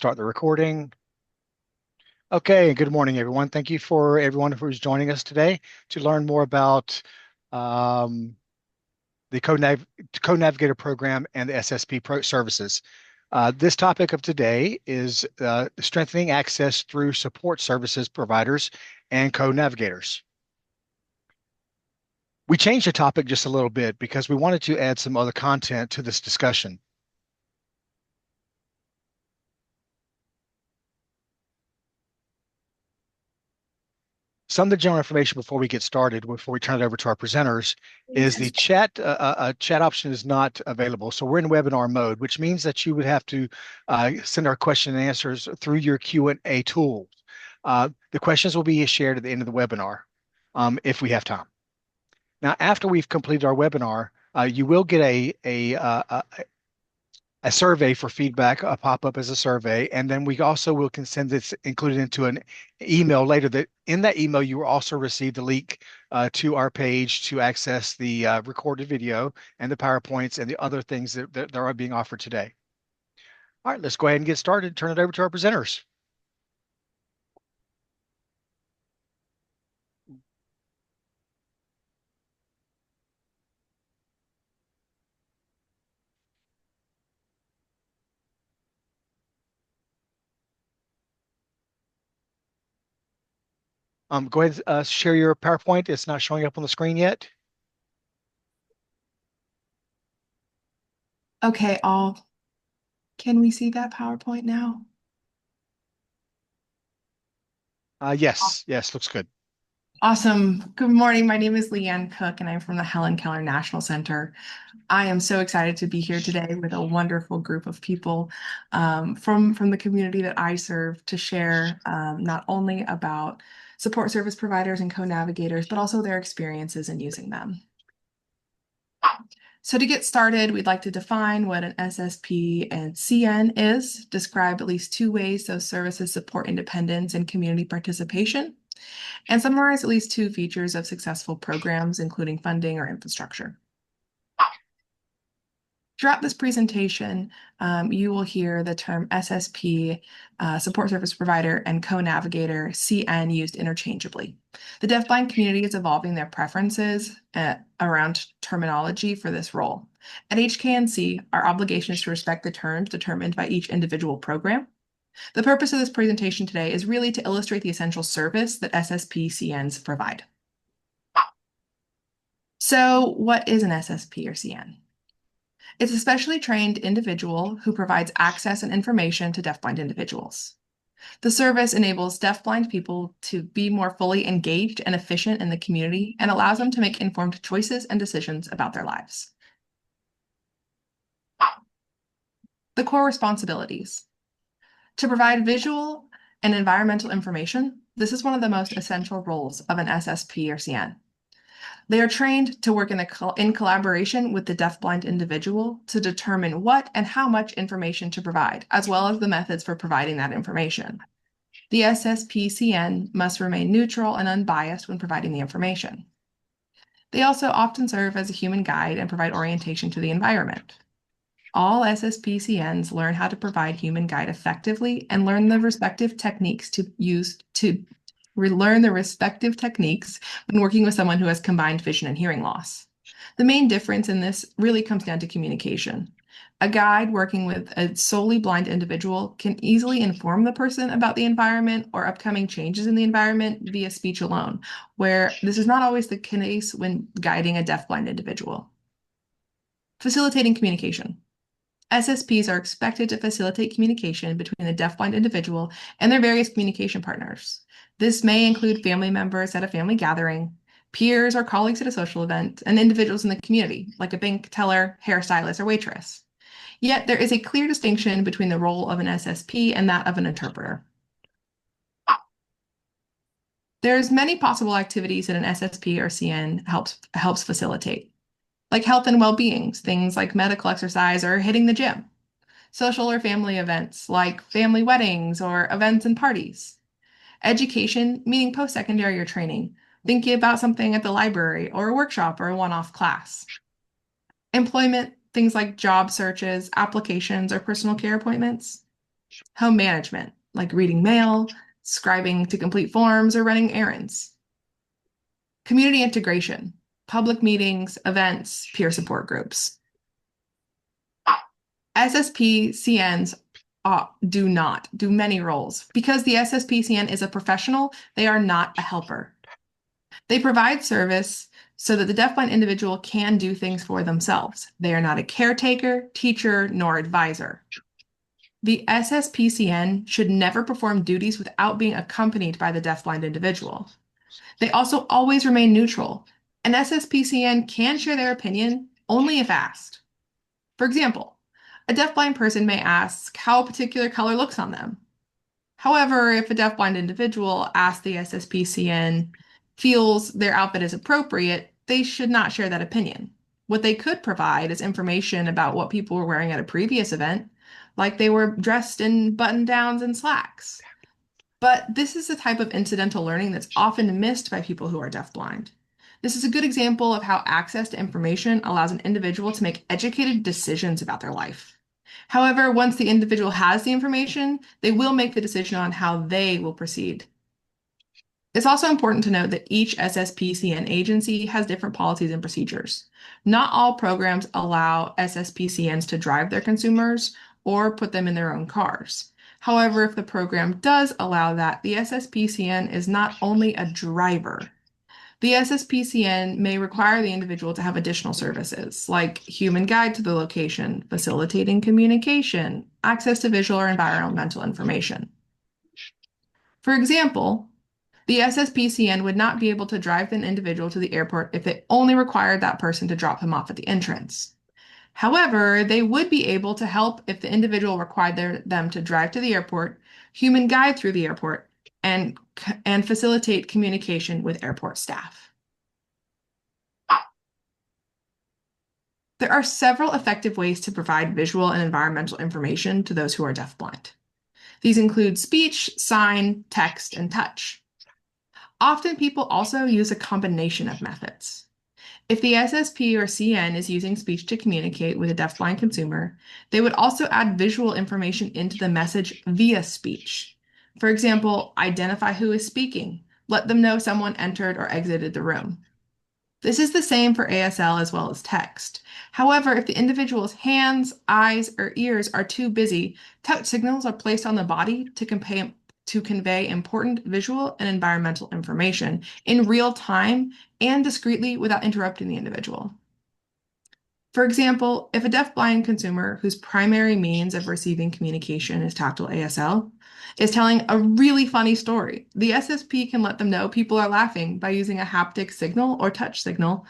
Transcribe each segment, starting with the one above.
start the recording. Okay, good morning, everyone. Thank you for everyone who's joining us today to learn more about um, the Co-Navigator program and the SSP services. This topic of today is strengthening access through support services providers and co-navigators. We changed the topic just a little bit because we wanted to add some other content to this discussion. Some of the general information before we get started, before we turn it over to our presenters, is the chat option is not available. So we're in webinar mode, which means that you would have to send our question and answers through your Q&A tool. The questions will be shared at the end of the webinar if we have time. Now, after we've completed our webinar, you will get a survey for feedback, a pop-up as a survey, and then we also will send this included into an email later. That in that email, you will also receive the link to our page to access the recorded video and the PowerPoints and the other things that are being offered today. All right, let's go ahead and get started. Turn it over to our presenters. Go ahead and share your PowerPoint. It's not showing up on the screen yet. Okay, can we see that PowerPoint now? Yes, looks good. Awesome. Good morning. My name is Leanne Cook, and I'm from the Helen Keller National Center. I am so excited to be here today with a wonderful group of people from the community that I serve to share not only about support service providers and co-navigators, but also their experiences in using them. So to get started, we'd like to define what an SSP and CN is, describe at least two ways those services support independence and community participation, and summarize at least two features of successful programs, including funding or infrastructure. Throughout this presentation, you will hear the term SSP, support service provider, and co-navigator, CN, used interchangeably. The deafblind community is evolving their preferences around terminology for this role. At HKNC, our obligation is to respect the terms determined by each individual program. The purpose of this presentation today is really to illustrate the essential service that SSP CNs provide. So what is an SSP or CN? It's a specially trained individual who provides access and information to deafblind individuals. The service enables deafblind people to be more fully engaged and efficient in the community and allows them to make informed choices and decisions about their lives. The core responsibilities. To provide visual and environmental information, this is one of the most essential roles of an SSP or CN. They are trained to work in collaboration with the deafblind individual to determine what and how much information to provide, as well as the methods for providing that information. The SSPCN must remain neutral and unbiased when providing the information. They also often serve as a human guide and provide orientation to the environment. All SSPCNs learn how to provide human guide effectively and learn the respective techniques when working with someone who has combined vision and hearing loss. The main difference in this really comes down to communication. A guide working with a solely blind individual can easily inform the person about the environment or upcoming changes in the environment via speech alone, where this is not always the case when guiding a deafblind individual. Facilitating communication. SSPs are expected to facilitate communication between the deafblind individual and their various communication partners. This may include family members at a family gathering, peers or colleagues at a social event, and individuals in the community, like a bank teller, hairstylist, or waitress. Yet there is a clear distinction between the role of an SSP and that of an interpreter. There's many possible activities that an SSP or CN helps facilitate, like health and well-being, things like medical exercise or hitting the gym. Social or family events like family weddings or events and parties. Education, meaning post-secondary or training, thinking about something at the library or a workshop or a one-off class. Employment, things like job searches, applications, or personal care appointments. Home management, like reading mail, scribing to complete forms, or running errands. Community integration, public meetings, events, peer support groups. SSPCNs do not do many roles. Because the SSPCN is a professional, they are not a helper. They provide service so that the deafblind individual can do things for themselves. They are not a caretaker, teacher, nor advisor. The SSPCN should never perform duties without being accompanied by the deafblind individual. They also always remain neutral. An SSPCN can share their opinion only if asked. For example, a deafblind person may ask how a particular color looks on them. However, if a deafblind individual asks the SSPCN feels their outfit is appropriate, they should not share that opinion. What they could provide is information about what people were wearing at a previous event, like they were dressed in button-downs and slacks. But this is the type of incidental learning that's often missed by people who are deafblind. This is a good example of how access to information allows an individual to make educated decisions about their life. However, once the individual has the information, they will make the decision on how they will proceed. It's also important to note that each SSPCN agency has different policies and procedures. Not all programs allow SSPCNs to drive their consumers or put them in their own cars. However, if the program does allow that, the SSPCN is not only a driver. The SSPCN may require the individual to have additional services, like human guide to the location, facilitating communication, access to visual or environmental information. For example, the SSPCN would not be able to drive an individual to the airport if it only required that person to drop him off at the entrance. However, they would be able to help if the individual required them to drive to the airport, human guide through the airport, and facilitate communication with airport staff. There are several effective ways to provide visual and environmental information to those who are deafblind. These include speech, sign, text, and touch. Often people also use a combination of methods. If the SSP or CN is using speech to communicate with a deafblind consumer, they would also add visual information into the message via speech. For example, identify who is speaking, let them know someone entered or exited the room. This is the same for ASL as well as text. However, if the individual's hands, eyes, or ears are too busy, touch signals are placed on the body to convey important visual and environmental information in real time and discreetly without interrupting the individual. For example, if a deafblind consumer whose primary means of receiving communication is tactile ASL is telling a really funny story, the SSP can let them know people are laughing by using a haptic signal or touch signal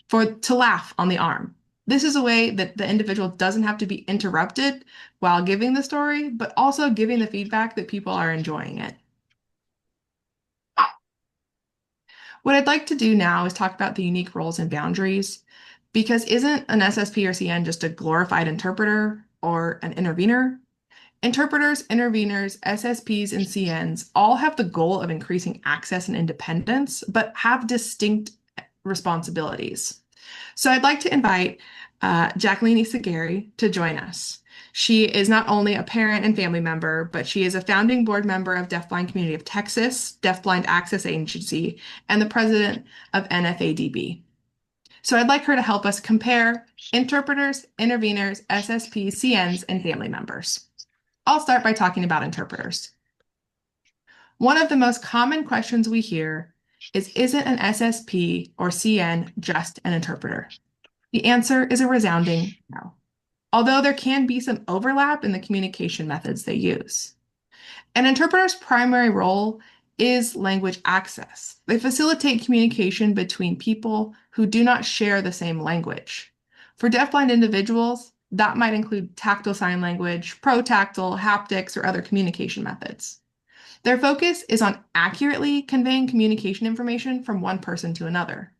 to laugh on the arm. This is a way that the individual doesn't have to be interrupted while giving the story, but also giving the feedback that people are enjoying it. What I'd like to do now is talk about the unique roles and boundaries, because isn't an SSP or CN just a glorified interpreter or an intervener? Interpreters, interveners, SSPs, and CNs all have the goal of increasing access and independence, but have distinct responsibilities. So I'd like to invite Jacqueline Isagari to join us. She is not only a parent and family member, but she is a founding board member of Deafblind Community of Texas, Deafblind Access Agency, and the president of NFADB. So I'd like her to help us compare interpreters, interveners, SSPs, CNs, and family members. I'll start by talking about interpreters. One of the most common questions we hear is, isn't an SSP or CN just an interpreter? The answer is a resounding no, although there can be some overlap in the communication methods they use. An interpreter's primary role is language access. They facilitate communication between people who do not share the same language. For deafblind individuals, that might include tactile sign language, protactile, haptics, or other communication methods. Their focus is on accurately conveying communication information from one person to another.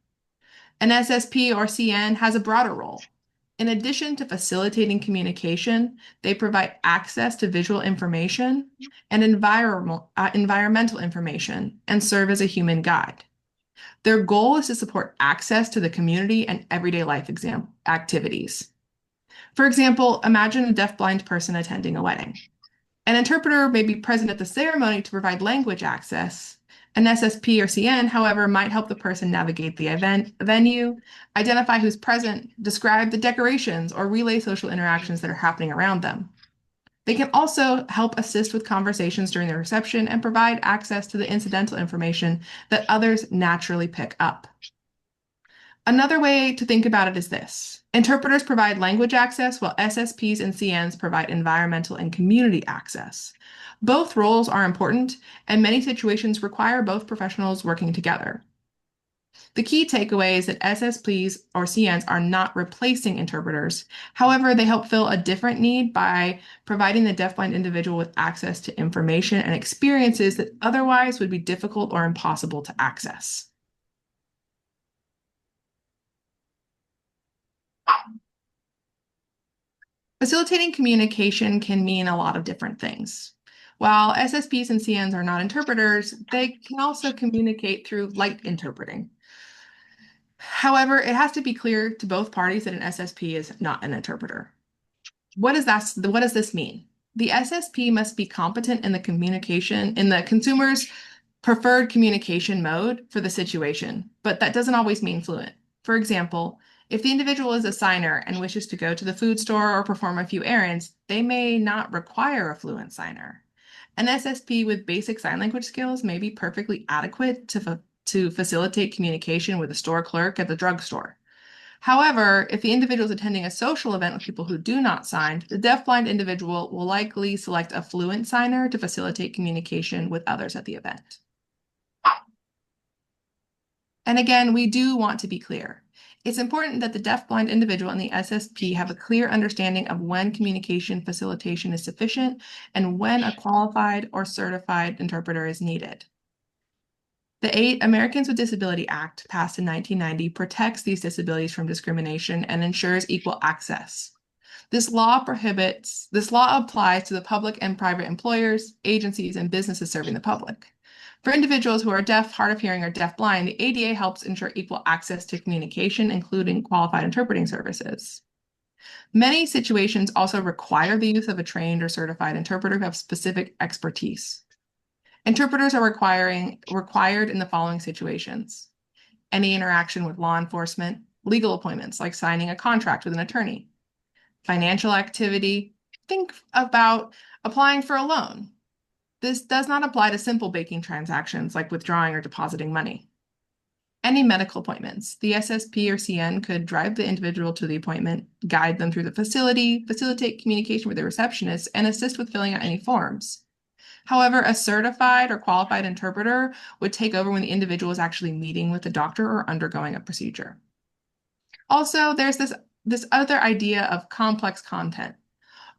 An SSP or CN has a broader role. In addition to facilitating communication, they provide access to visual information and environmental information and serve as a human guide. Their goal is to support access to the community and everyday life activities. For example, imagine a deafblind person attending a wedding. An interpreter may be present at the ceremony to provide language access. An SSP or CN, however, might help the person navigate the venue, identify who's present, describe the decorations, or relay social interactions that are happening around them. They can also help assist with conversations during the reception and provide access to the incidental information that others naturally pick up. Another way to think about it is this. Interpreters provide language access while SSPs and CNs provide environmental and community access. Both roles are important, and many situations require both professionals working together. The key takeaway is that SSPs or CNs are not replacing interpreters. However, they help fill a different need by providing the deafblind individual with access to information and experiences that otherwise would be difficult or impossible to access. Facilitating communication can mean a lot of different things. While SSPs and CNs are not interpreters, they can also communicate through light interpreting. However, it has to be clear to both parties that an SSP is not an interpreter. What does this mean? The SSP must be competent in the consumer's preferred communication mode for the situation, but that doesn't always mean fluent. For example, if the individual is a signer and wishes to go to the food store or perform a few errands, they may not require a fluent signer. An SSP with basic sign language skills may be perfectly adequate to facilitate communication with a store clerk at the drugstore. However, if the individual is attending a social event with people who do not sign, the deafblind individual will likely select a fluent signer to facilitate communication with others at the event. And again, we do want to be clear. It's important that the deafblind individual and the SSP have a clear understanding of when communication facilitation is sufficient and when a qualified or certified interpreter is needed. The Americans with Disability Act, passed in 1990, protects these disabilities from discrimination and ensures equal access. This law applies to the public and private employers, agencies, and businesses serving the public. For individuals who are deaf, hard of hearing, or deafblind, the ADA helps ensure equal access to communication, including qualified interpreting services. Many situations also require the use of a trained or certified interpreter who have specific expertise. Interpreters are required in the following situations: any interaction with law enforcement, legal appointments like signing a contract with an attorney, financial activity, think about applying for a loan. This does not apply to simple banking transactions like withdrawing or depositing money. Any medical appointments. The SSP or CN could drive the individual to the appointment, guide them through the facility, facilitate communication with the receptionist, and assist with filling out any forms. However, a certified or qualified interpreter would take over when the individual is actually meeting with the doctor or undergoing a procedure. Also, there's this other idea of complex content.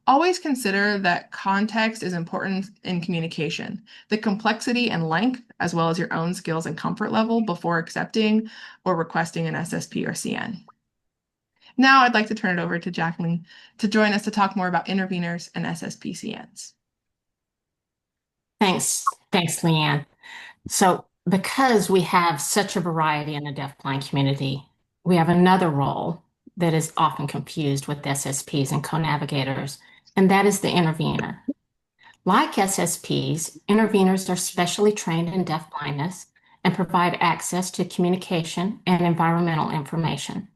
Always consider that context is important in communication. The complexity and length, as well as your own skills and comfort level before accepting or requesting an SSP or CN. Now I'd like to turn it over to Jacqueline to join us to talk more about interveners and SSP CNs. Thanks, Leanne. So because we have such a variety in the deafblind community, we have another role that is often confused with SSPs and co-navigators, and that is the intervener. Like SSPs, interveners are specially trained in deafblindness and provide access to communication and environmental information.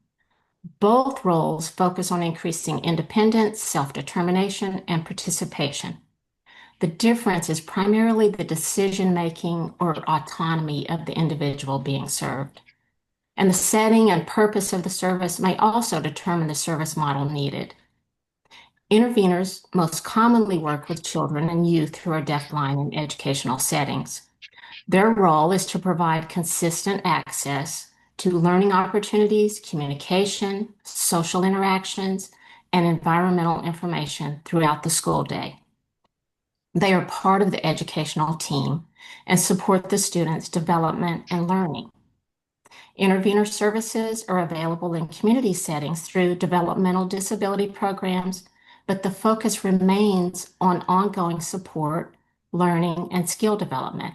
Both roles focus on increasing independence, self-determination, and participation. The difference is primarily the decision-making or autonomy of the individual being served. And the setting and purpose of the service may also determine the service model needed. Interveners most commonly work with children and youth who are deafblind in educational settings. Their role is to provide consistent access to learning opportunities, communication, social interactions, and environmental information throughout the school day. They are part of the educational team and support the students' development and learning. Intervener services are available in community settings through developmental disability programs, but the focus remains on ongoing support, learning, and skill development.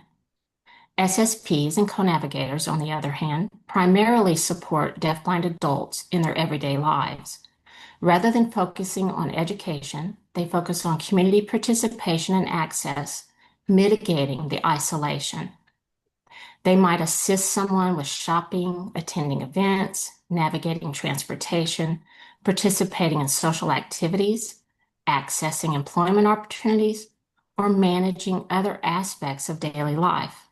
SSPs and co-navigators, on the other hand, primarily support deafblind adults in their everyday lives. Rather than focusing on education, they focus on community participation and access, mitigating the isolation. They might assist someone with shopping, attending events, navigating transportation, participating in social activities, accessing employment opportunities, or managing other aspects of daily life.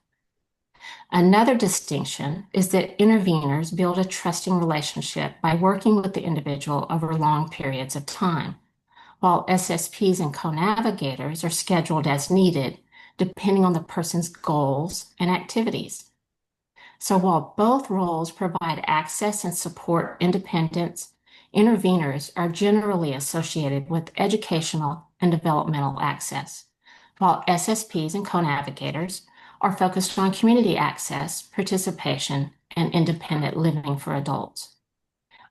Another distinction is that interveners build a trusting relationship by working with the individual over long periods of time, while SSPs and co-navigators are scheduled as needed, depending on the person's goals and activities. So while both roles provide access and support independence, interveners are generally associated with educational and developmental access, while SSPs and co-navigators are focused on community access, participation, and independent living for adults.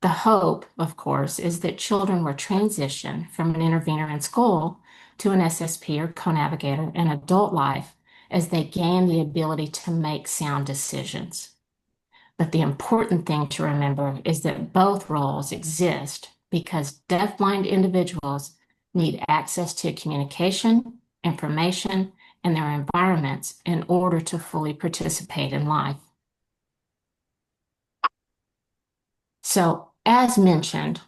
The hope, of course, is that children will transition from an intervener in school to an SSP or co-navigator in adult life as they gain the ability to make sound decisions. But the important thing to remember is that both roles exist because deafblind individuals need access to communication, information, and their environments in order to fully participate in life. So, as mentioned,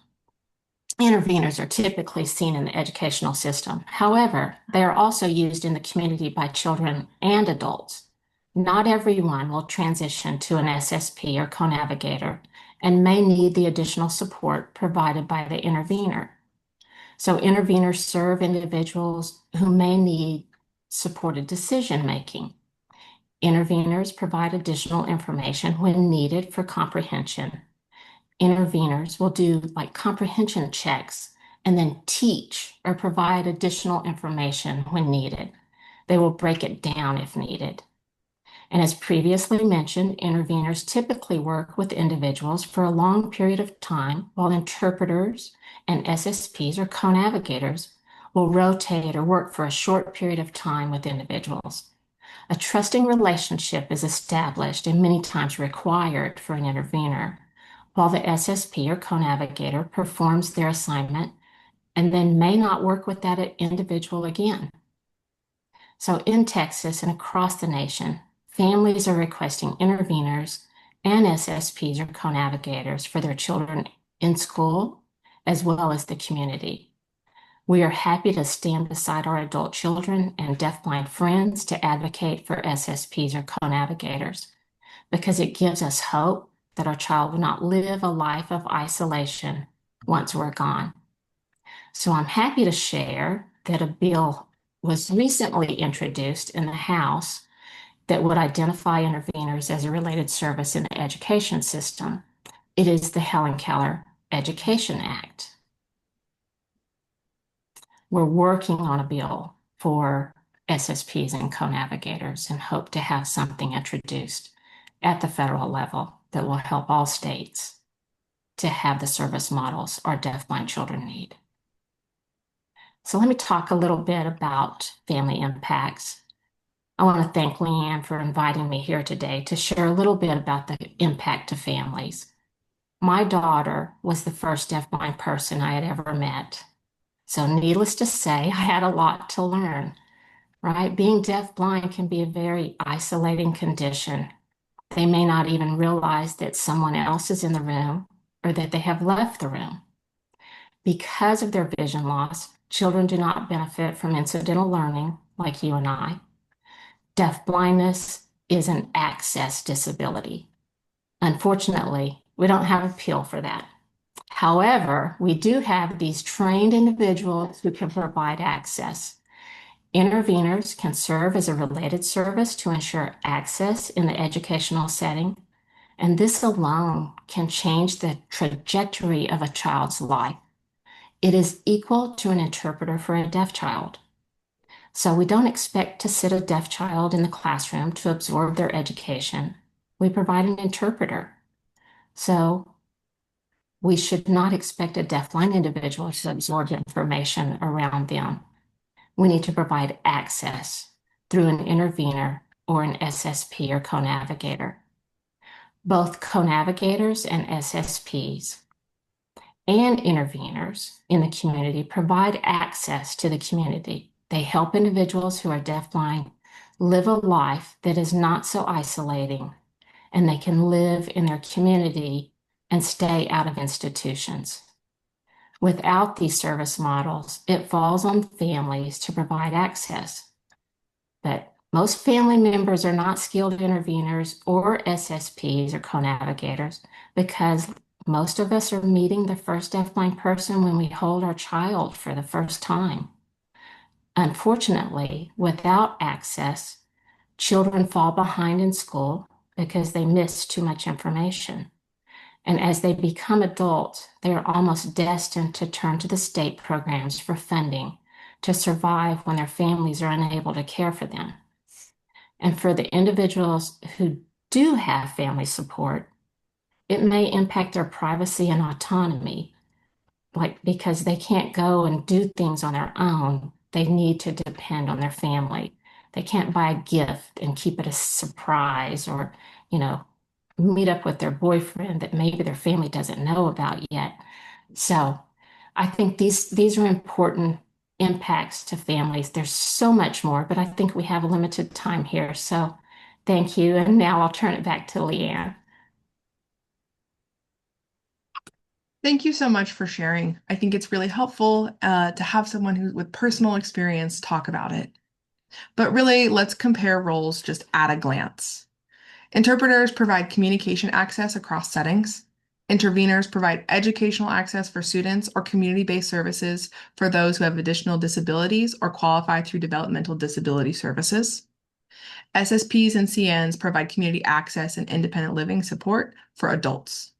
interveners are typically seen in the educational system. However, they are also used in the community by children and adults. Not everyone will transition to an SSP or co-navigator and may need the additional support provided by the intervener. So interveners serve individuals who may need supported decision-making. Interveners provide additional information when needed for comprehension. Interveners will do comprehension checks and then teach or provide additional information when needed. They will break it down if needed. And as previously mentioned, interveners typically work with individuals for a long period of time, while interpreters and SSPs or co-navigators will rotate or work for a short period of time with individuals. A trusting relationship is established and many times required for an intervener, while the SSP or co-navigator performs their assignment and then may not work with that individual again. So in Texas and across the nation, families are requesting interveners and SSPs or co-navigators for their children in school as well as the community. We are happy to stand beside our adult children and deafblind friends to advocate for SSPs or co-navigators because it gives us hope that our child will not live a life of isolation once we're gone. So I'm happy to share that a bill was recently introduced in the House that would identify interveners as a related service in the education system. It is the Helen Keller Education Act. We're working on a bill for SSPs and co-navigators and hope to have something introduced at the federal level that will help all states to have the service models our deafblind children need. So let me talk a little bit about family impacts. I want to thank Leanne for inviting me here today to share a little bit about the impact to families. My daughter was the first deafblind person I had ever met. So needless to say, I had a lot to learn, right? Being deafblind can be a very isolating condition. They may not even realize that someone else is in the room or that they have left the room. Because of their vision loss, children do not benefit from incidental learning like you and I. Deafblindness is an access disability. Unfortunately, we don't have a pill for that. However, we do have these trained individuals who can provide access. Interveners can serve as a related service to ensure access in the educational setting, and this alone can change the trajectory of a child's life. It is equal to an interpreter for a deaf child. So we don't expect to sit a deaf child in the classroom to absorb their education. We provide an interpreter. So we should not expect a deafblind individual to absorb information around them. We need to provide access through an intervener or an SSP or co-navigator. Both co-navigators and SSPs and interveners in the community provide access to the community. They help individuals who are deafblind live a life that is not so isolating, and they can live in their community and stay out of institutions. Without these service models, it falls on families to provide access. But most family members are not skilled interveners or SSPs or co-navigators because most of us are meeting the first deafblind person when we hold our child for the first time. Unfortunately, without access, children fall behind in school because they miss too much information. And as they become adults, they are almost destined to turn to the state programs for funding to survive when their families are unable to care for them. And for the individuals who do have family support, it may impact their privacy and autonomy, like because they can't go and do things on their own. They need to depend on their family. They can't buy a gift and keep it a surprise or, meet up with their boyfriend that maybe their family doesn't know about yet. So I think these are important impacts to families. There's so much more, but I think we have a limited time here. So thank you. And now I'll turn it back to Leanne. Thank you so much for sharing. I think it's really helpful to have someone with personal experience talk about it. But really, let's compare roles just at a glance. Interpreters provide communication access across settings. Interveners provide educational access for students or community-based services for those who have additional disabilities or qualify through developmental disability services. SSPs and CNs provide community access and independent living support for adults.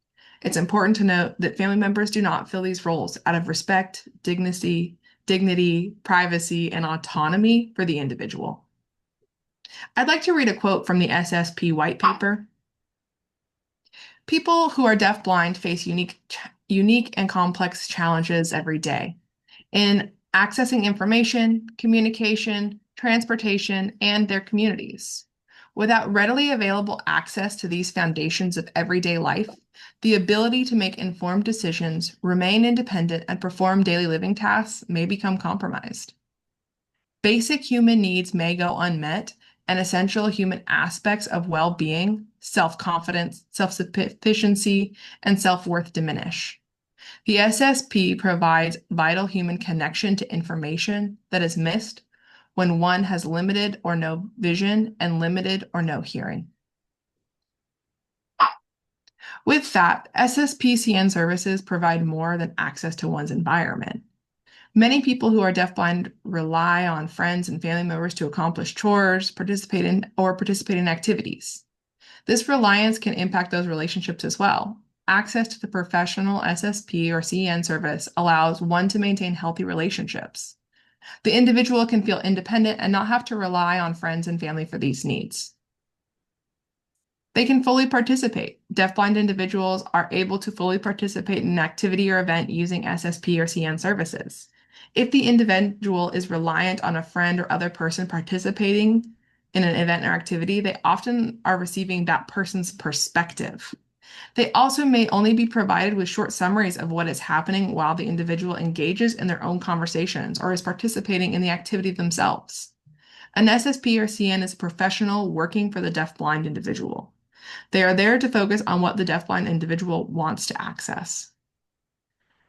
It's important to note that family members do not fill these roles out of respect, dignity, privacy, and autonomy for the individual. I'd like to read a quote from the SSP white paper. People who are deafblind face unique and complex challenges every day in accessing information, communication, transportation, and their communities. Without readily available access to these foundations of everyday life, the ability to make informed decisions, remain independent, and perform daily living tasks may become compromised. Basic human needs may go unmet, and essential human aspects of well-being, self-confidence, self-sufficiency, and self-worth diminish. The SSP provides vital human connection to information that is missed when one has limited or no vision and limited or no hearing. With that, SSPCN services provide more than access to one's environment. Many people who are deafblind rely on friends and family members to accomplish chores, participate in activities. This reliance can impact those relationships as well. Access to the professional SSP or CN service allows one to maintain healthy relationships. The individual can feel independent and not have to rely on friends and family for these needs. They can fully participate. Deafblind individuals are able to fully participate in an activity or event using SSP or CN services. If the individual is reliant on a friend or other person participating in an event or activity, they often are receiving that person's perspective. They also may only be provided with short summaries of what is happening while the individual engages in their own conversations or is participating in the activity themselves. An SSP or CN is a professional working for the deafblind individual. They are there to focus on what the deafblind individual wants to access.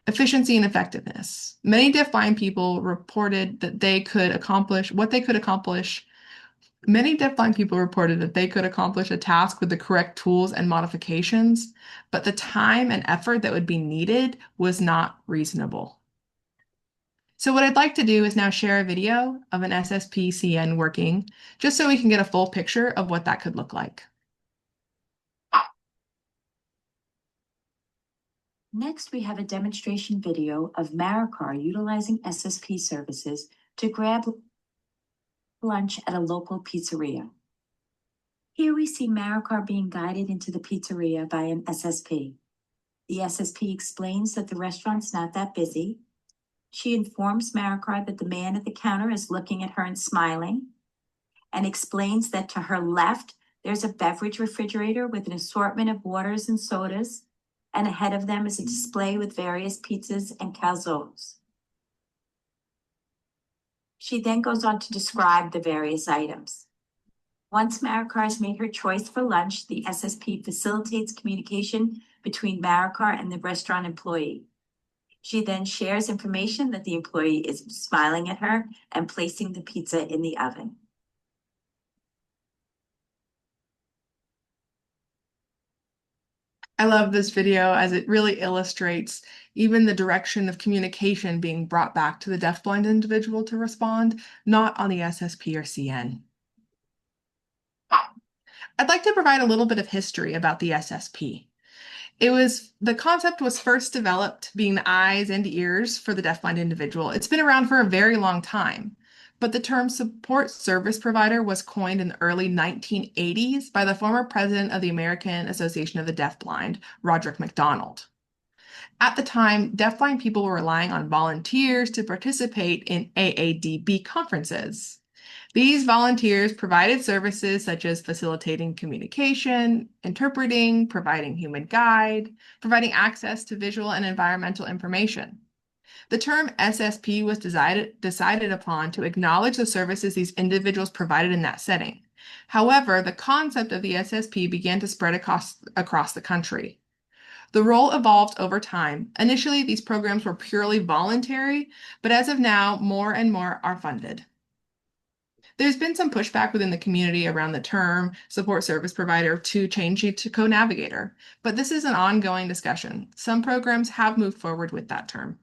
Efficiency and effectiveness. Many deafblind people reported that they could accomplish Many deafblind people reported that they could accomplish a task with the correct tools and modifications, but the time and effort that would be needed was not reasonable. So what I'd like to do is now share a video of an SSP-CN working, just so we can get a full picture of what that could look like. Next, we have a demonstration video of Maricar utilizing SSP services to grab lunch at a local pizzeria. Here we see Maricar being guided into the pizzeria by an SSP. The SSP explains that the restaurant's not that busy. She informs Maricar that the man at the counter is looking at her and smiling, and explains that to her left, there's a beverage refrigerator with an assortment of waters and sodas, and ahead of them is a display with various pizzas and calzones. She then goes on to describe the various items. Once Maricar has made her choice for lunch, the SSP facilitates communication between Maricar and the restaurant employee. She then shares information that the employee is smiling at her and placing the pizza in the oven. I love this video as it really illustrates even the direction of communication being brought back to the deafblind individual to respond, not on the SSP or CN. I'd like to provide a little bit of history about the SSP. The concept was first developed being the eyes and ears for the deafblind individual. It's been around for a very long time, but the term support service provider was coined in the early 1980s by the former president of the American Association of the Deafblind, Roderick McDonald. At the time, deafblind people were relying on volunteers to participate in AADB conferences. These volunteers provided services such as facilitating communication, interpreting, providing human guide, providing access to visual and environmental information. The term SSP was decided upon to acknowledge the services these individuals provided in that setting. However, the concept of the SSP began to spread across the country. The role evolved over time. Initially, these programs were purely voluntary, but as of now, more and more are funded. There's been some pushback within the community around the term support service provider to change it to Co-Navigator, but this is an ongoing discussion. Some programs have moved forward with that term.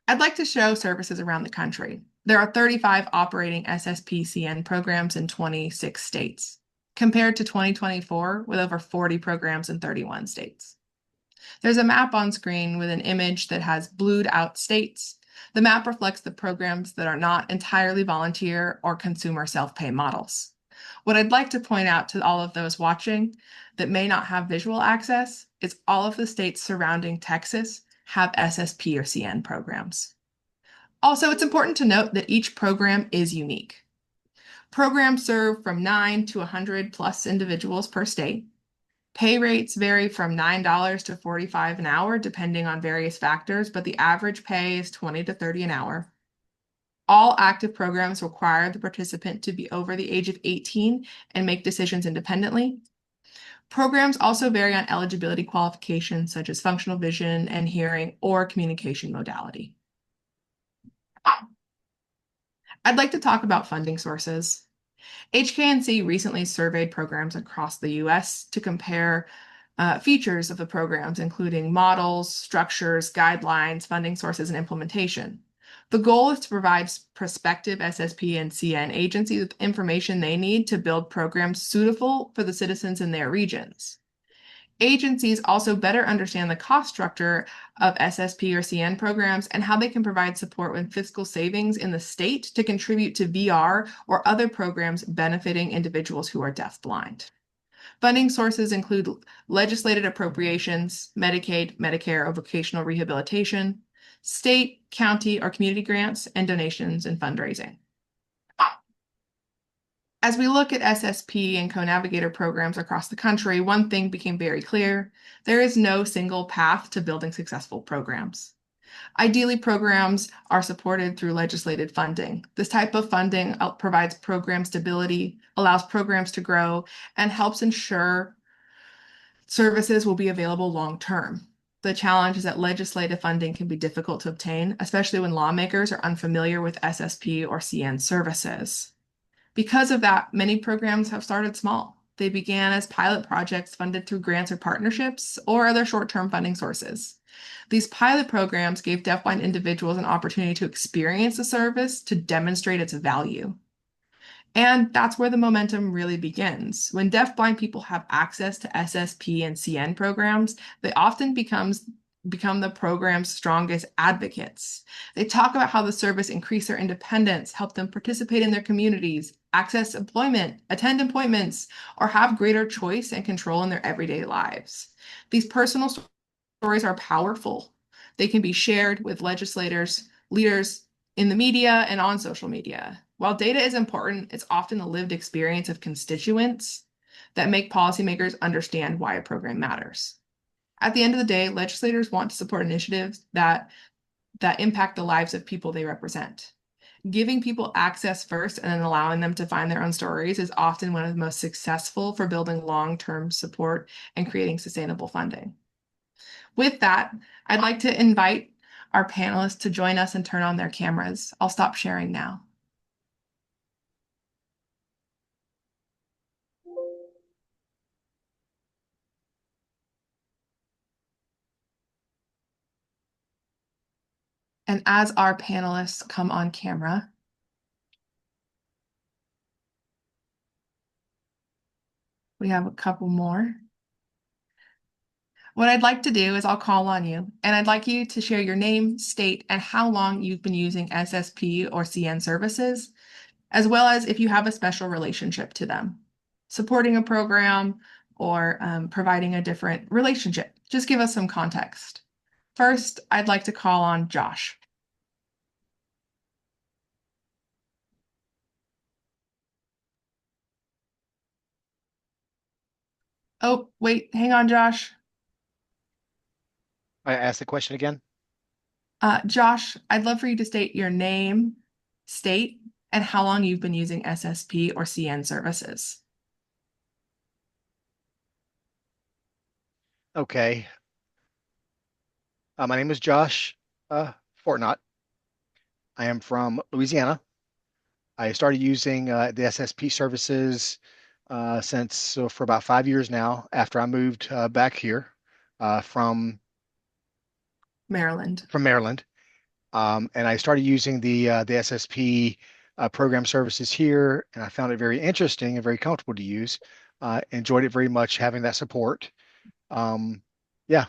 I'd like to show services around the country. There are 35 operating SSP-CN programs in 26 states, compared to 2024 with over 40 programs in 31 states. There's a map on screen with an image that has blued out states. The map reflects the programs that are not entirely volunteer or consumer self-pay models. What I'd like to point out to all of those watching that may not have visual access is all of the states surrounding Texas have SSP or CN programs. Also, it's important to note that each program is unique. Programs serve from 9 to 100 plus individuals per state. Pay rates vary from $9 to $45 an hour, depending on various factors, but the average pay is $20 to $30 an hour. All active programs require the participant to be over the age of 18 and make decisions independently. Programs also vary on eligibility qualifications such as functional vision and hearing or communication modality. I'd like to talk about funding sources. HKNC recently surveyed programs across the U.S. to compare features of the programs, including models, structures, guidelines, funding sources, and implementation. The goal is to provide prospective SSP and CN agencies with information they need to build programs suitable for the citizens in their regions. Agencies also better understand the cost structure of SSP or CN programs and how they can provide support with fiscal savings in the state to contribute to VR or other programs benefiting individuals who are deafblind. Funding sources include legislated appropriations, Medicaid, Medicare, or vocational rehabilitation, state, county, or community grants, and donations and fundraising. As we look at SSP and Co-Navigator programs across the country, one thing became very clear. There is no single path to building successful programs. Ideally, programs are supported through legislated funding. This type of funding provides program stability, allows programs to grow, and helps ensure services will be available long-term. The challenge is that legislative funding can be difficult to obtain, especially when lawmakers are unfamiliar with SSP or CN services. Because of that, many programs have started small. They began as pilot projects funded through grants or partnerships or other short-term funding sources. These pilot programs gave deafblind individuals an opportunity to experience the service to demonstrate its value. And that's where the momentum really begins. When deafblind people have access to SSP and CN programs, they often become the program's strongest advocates. They talk about how the service increased their independence, helped them participate in their communities, access employment, attend appointments, or have greater choice and control in their everyday lives. These personal stories are powerful. They can be shared with legislators, leaders in the media, and on social media. While data is important, it's often the lived experience of constituents that make policymakers understand why a program matters. At the end of the day, legislators want to support initiatives that impact the lives of people they represent. Giving people access first and then allowing them to find their own stories is often one of the most successful for building long-term support and creating sustainable funding. With that, I'd like to invite our panelists to join us and turn on their cameras. I'll stop sharing now. And as our panelists come on camera, we have a couple more. What I'd like to do is I'll call on you, and I'd like you to share your name, state, and how long you've been using SSP or CN services, as well as if you have a special relationship to them, supporting a program or providing a different relationship. Just give us some context. First, I'd like to call on Josh. Oh, wait, hang on, Josh. I asked the question again. Josh, I'd love for you to state your name, state, and how long you've been using SSP or CN services. Okay. My name is Josh Fortnott. I am from Louisiana. I started using the SSP services for about 5 years now after I moved back here from Maryland. Maryland. And I started using the SSP program services here, and I found it very interesting and very comfortable to use. Enjoyed it very much having that support. Yeah.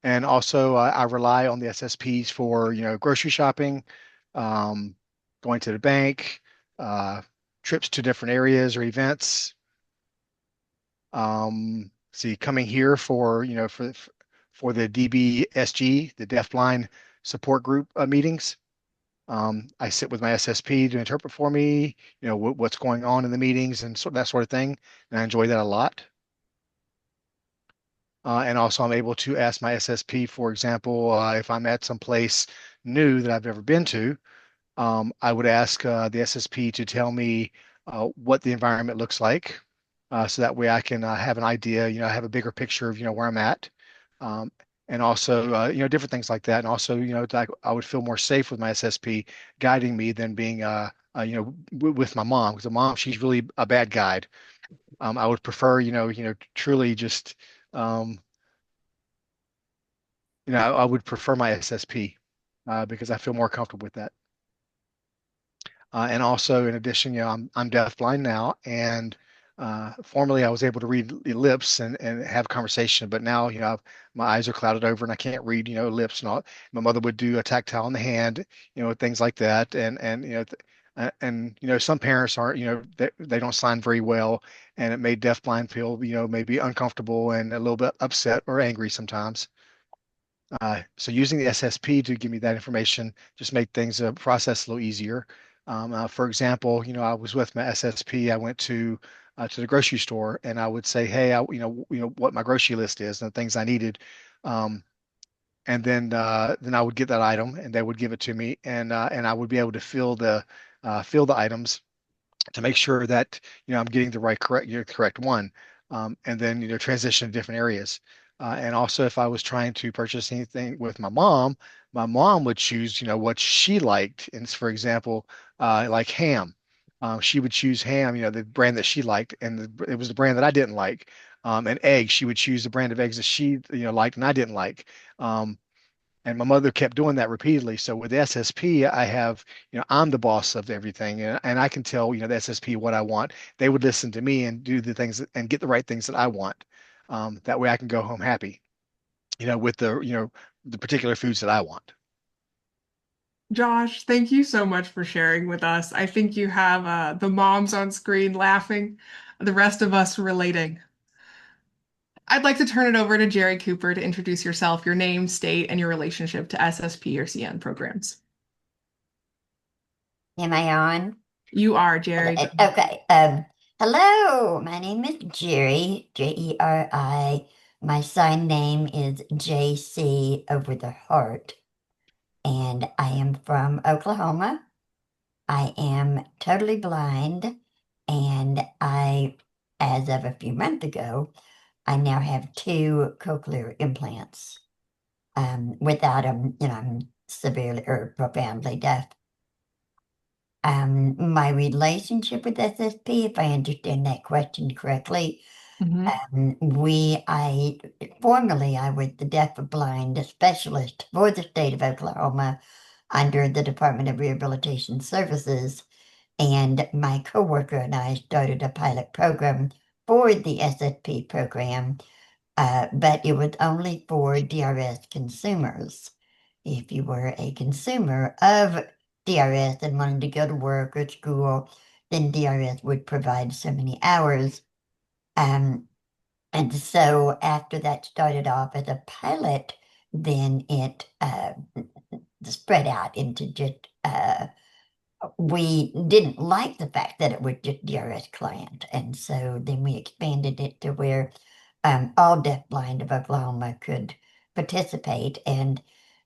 And also, I rely on the SSPs for, grocery shopping, um, going to the bank, uh, trips to different areas or events. Coming here for, for the DBSG, the Deafblind Support Group meetings. I sit with my SSP to interpret for me, what's going on in the meetings and that sort of thing. And I enjoy that a lot. And also, I'm able to ask my SSP, for example, if I'm at some place new that I've never been to, I would ask the SSP to tell me what the environment looks like, so that way I can have an idea, have a bigger picture of, where I'm at, um, and also, different things like that. And also, I would feel more safe with my SSP guiding me than being, with my mom, because the mom, she's really a bad guide. I would prefer, truly just. Um, I would prefer my SSP because I feel more comfortable with that. And also, in addition, I'm deafblind now, and formerly I was able to read lips and have conversation, but now, my eyes are clouded over and I can't read, lips and all. My mother would do a tactile in the hand, things like that, and some parents aren't, they don't sign very well, and it made deafblind feel, maybe uncomfortable and a little bit upset or angry sometimes. So using the SSP to give me that information just made things process a little easier. For example, I was with my SSP. I went to the grocery store, and I would say, "Hey, what my grocery list is and the things I needed," um, and then I would get that item, and they would give it to me, and I would be able to fill the items to make sure that I'm getting the correct one, and then transition to different areas. And also, if I was trying to purchase anything with my mom would choose what she liked. And for example, like ham, she would choose ham, the brand that she liked, and it was the brand that I didn't like. And eggs, she would choose the brand of eggs that she liked and I didn't like. Um, and my mother kept doing that repeatedly. So with SSP, I have, I'm the boss of everything, and I can tell, the SSP what I want. They would listen to me and do the things and get the right things that I want. That way I can go home happy, with the particular foods that I want. Josh, thank you so much for sharing with us. I think you have the moms on screen laughing, the rest of us relating. I'd like to turn it over to Jerry Cooper to introduce yourself, your name, state, and your relationship to SSP or CN programs. Am I on? You are, Jerry. Okay. Hello, my name is Jerry, Jeri. My sign name is JC over the heart, and I am from Oklahoma. I am totally blind, and as of a few months ago, I now have two cochlear implants. Without them, I'm severely or profoundly deaf. My relationship with SSP, if I understand that question correctly, Mhm. formerly I was the deaf and blind specialist for the state of Oklahoma under the Department of Rehabilitation Services, and my coworker and I started a pilot program for the SSP program, but it was only for DRS consumers. If you were a consumer of DRS and wanted to go to work or school, then DRS would provide so many hours. Um, and so after that started off as a pilot, then it spread out into just, we didn't like the fact that it was just DRS client. And so then we expanded it to where all deafblind of Oklahoma could participate. And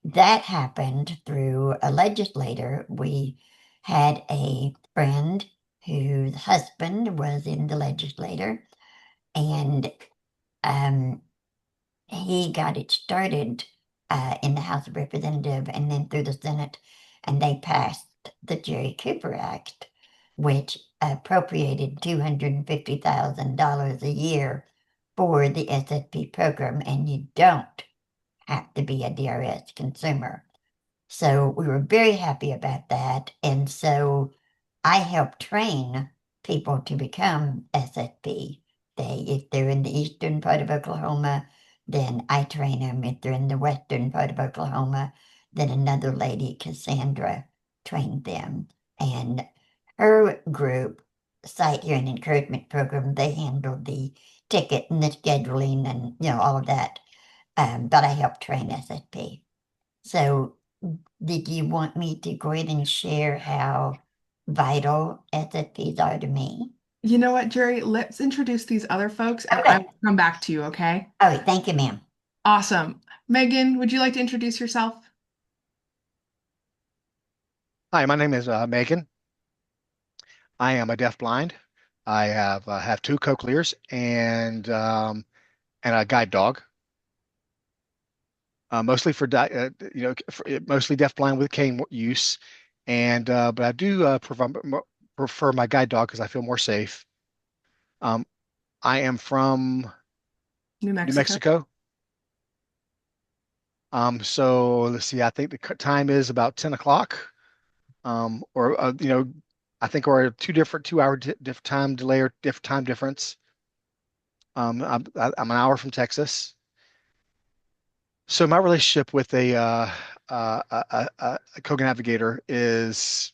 that happened through a legislator. We had a friend whose husband was in the legislature, and um, he got it started in the House of Representatives and then through the Senate, and they passed the Jerry Cooper Act, which appropriated $250,000 a year for the SSP program, and you don't have to be a DRS consumer. So we were very happy about that. And so I help train people to become SSP. If they're in the eastern part of Oklahoma, then I train them. If they're in the western part of Oklahoma, then another lady, Cassandra, trained them. And her group, Sight Hearing Encouragement Program, they handle the ticket and the scheduling and all of that. But I help train SSP. So did you want me to go ahead and share how vital SSPs are to me? You know what, Jerry? Let's introduce these other folks and I Okay. will come back to you, okay? All right. Thank you, ma'am. Awesome. Megan, would you like to introduce yourself? Hi, my name is Megan. I am a deaf-blind. I have two cochlears and a guide dog. Mostly for mostly deaf-blind with cane use, and but I do prefer my guide dog because I feel more safe. Um, I am from New New Mexico. Mexico. So let's see. I think the time is about 10 o'clock. Or I think we're 2 hour time delay or time difference. I'm an hour from Texas. So my relationship with a Co-Navigator is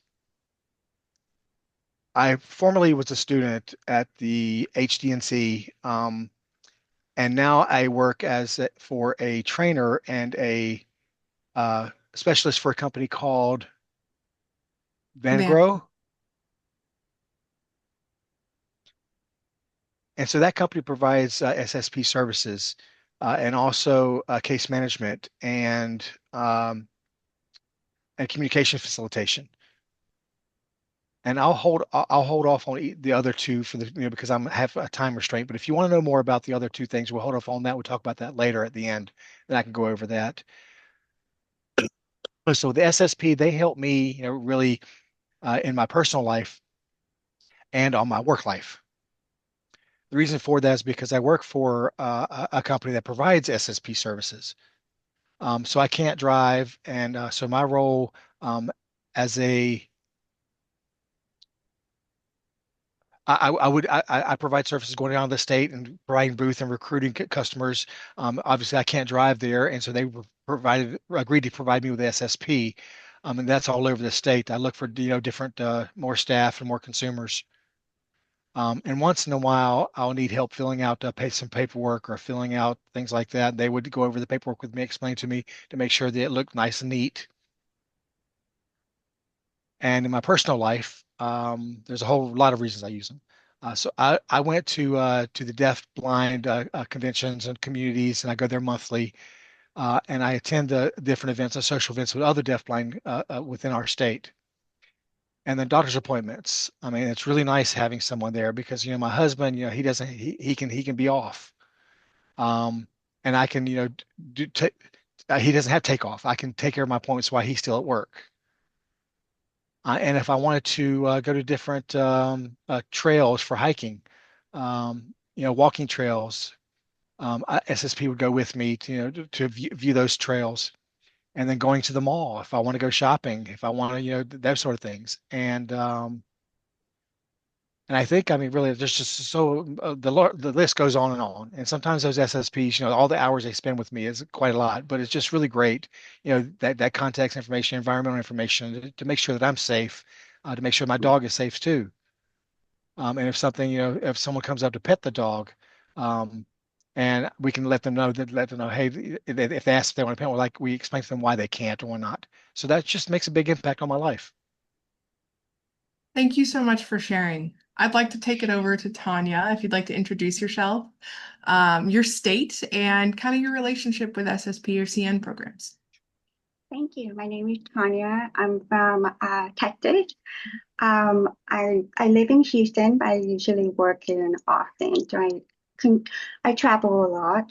I formerly was a student at the HDNC, and now I work for a trainer and a specialist for a company called Van Van. Grow. And so that company provides SSP services and also case management and communication facilitation. And I'll hold off on the other two for the because have a time restraint. But if you want to know more about the other two things, we'll hold off on that. We'll talk about that later at the end. Then I can go over that. So the SSP, they help me, really in my personal life and on my work life. The reason for that is because I work for a company that provides SSP services. So I can't drive, and so my role as a I provide services going around the state and providing booth and recruiting customers. Obviously, I can't drive there, and so they agreed to provide me with SSP, and that's all over the state. I look for different more staff and more consumers. And once in a while, I'll need help filling out some paperwork or filling out things like that. They would go over the paperwork with me, explain to me to make sure that it looked nice and neat. And in my personal life, there's a whole lot of reasons I use them. So I went to the deaf blind conventions and communities, and I go there monthly, and I attend the different events and social events with other deafblind within our state. And then doctor's appointments. I mean, it's really nice having someone there because my husband, he doesn't he can be off, um, and I can do he doesn't have takeoff. I can take care of my appointments while he's still at work. And if I wanted to go to different trails for hiking, walking trails, SSP would go with me to to view those trails, and then going to the mall if I want to go shopping, if I want to, those sort of things. And I think, I mean, really, there's just the list goes on and on. And sometimes those SSPs, all the hours they spend with me is quite a lot, but it's just really great, that context information, environmental information to make sure that I'm safe, to make sure my dog is safe too. And if something, if someone comes up to pet the dog, um, and we can let them know, hey, if they ask if they want to pet, we explain to them why they can't or not. So that just makes a big impact on my life. Thank you so much for sharing. I'd like to take it over to Tanya, if you'd like to introduce yourself, your state, and kind of your relationship with SSP or CN programs. Thank you. My name is Tanya. I'm from Texas. I live in Houston, but I usually work in Austin, so I travel a lot.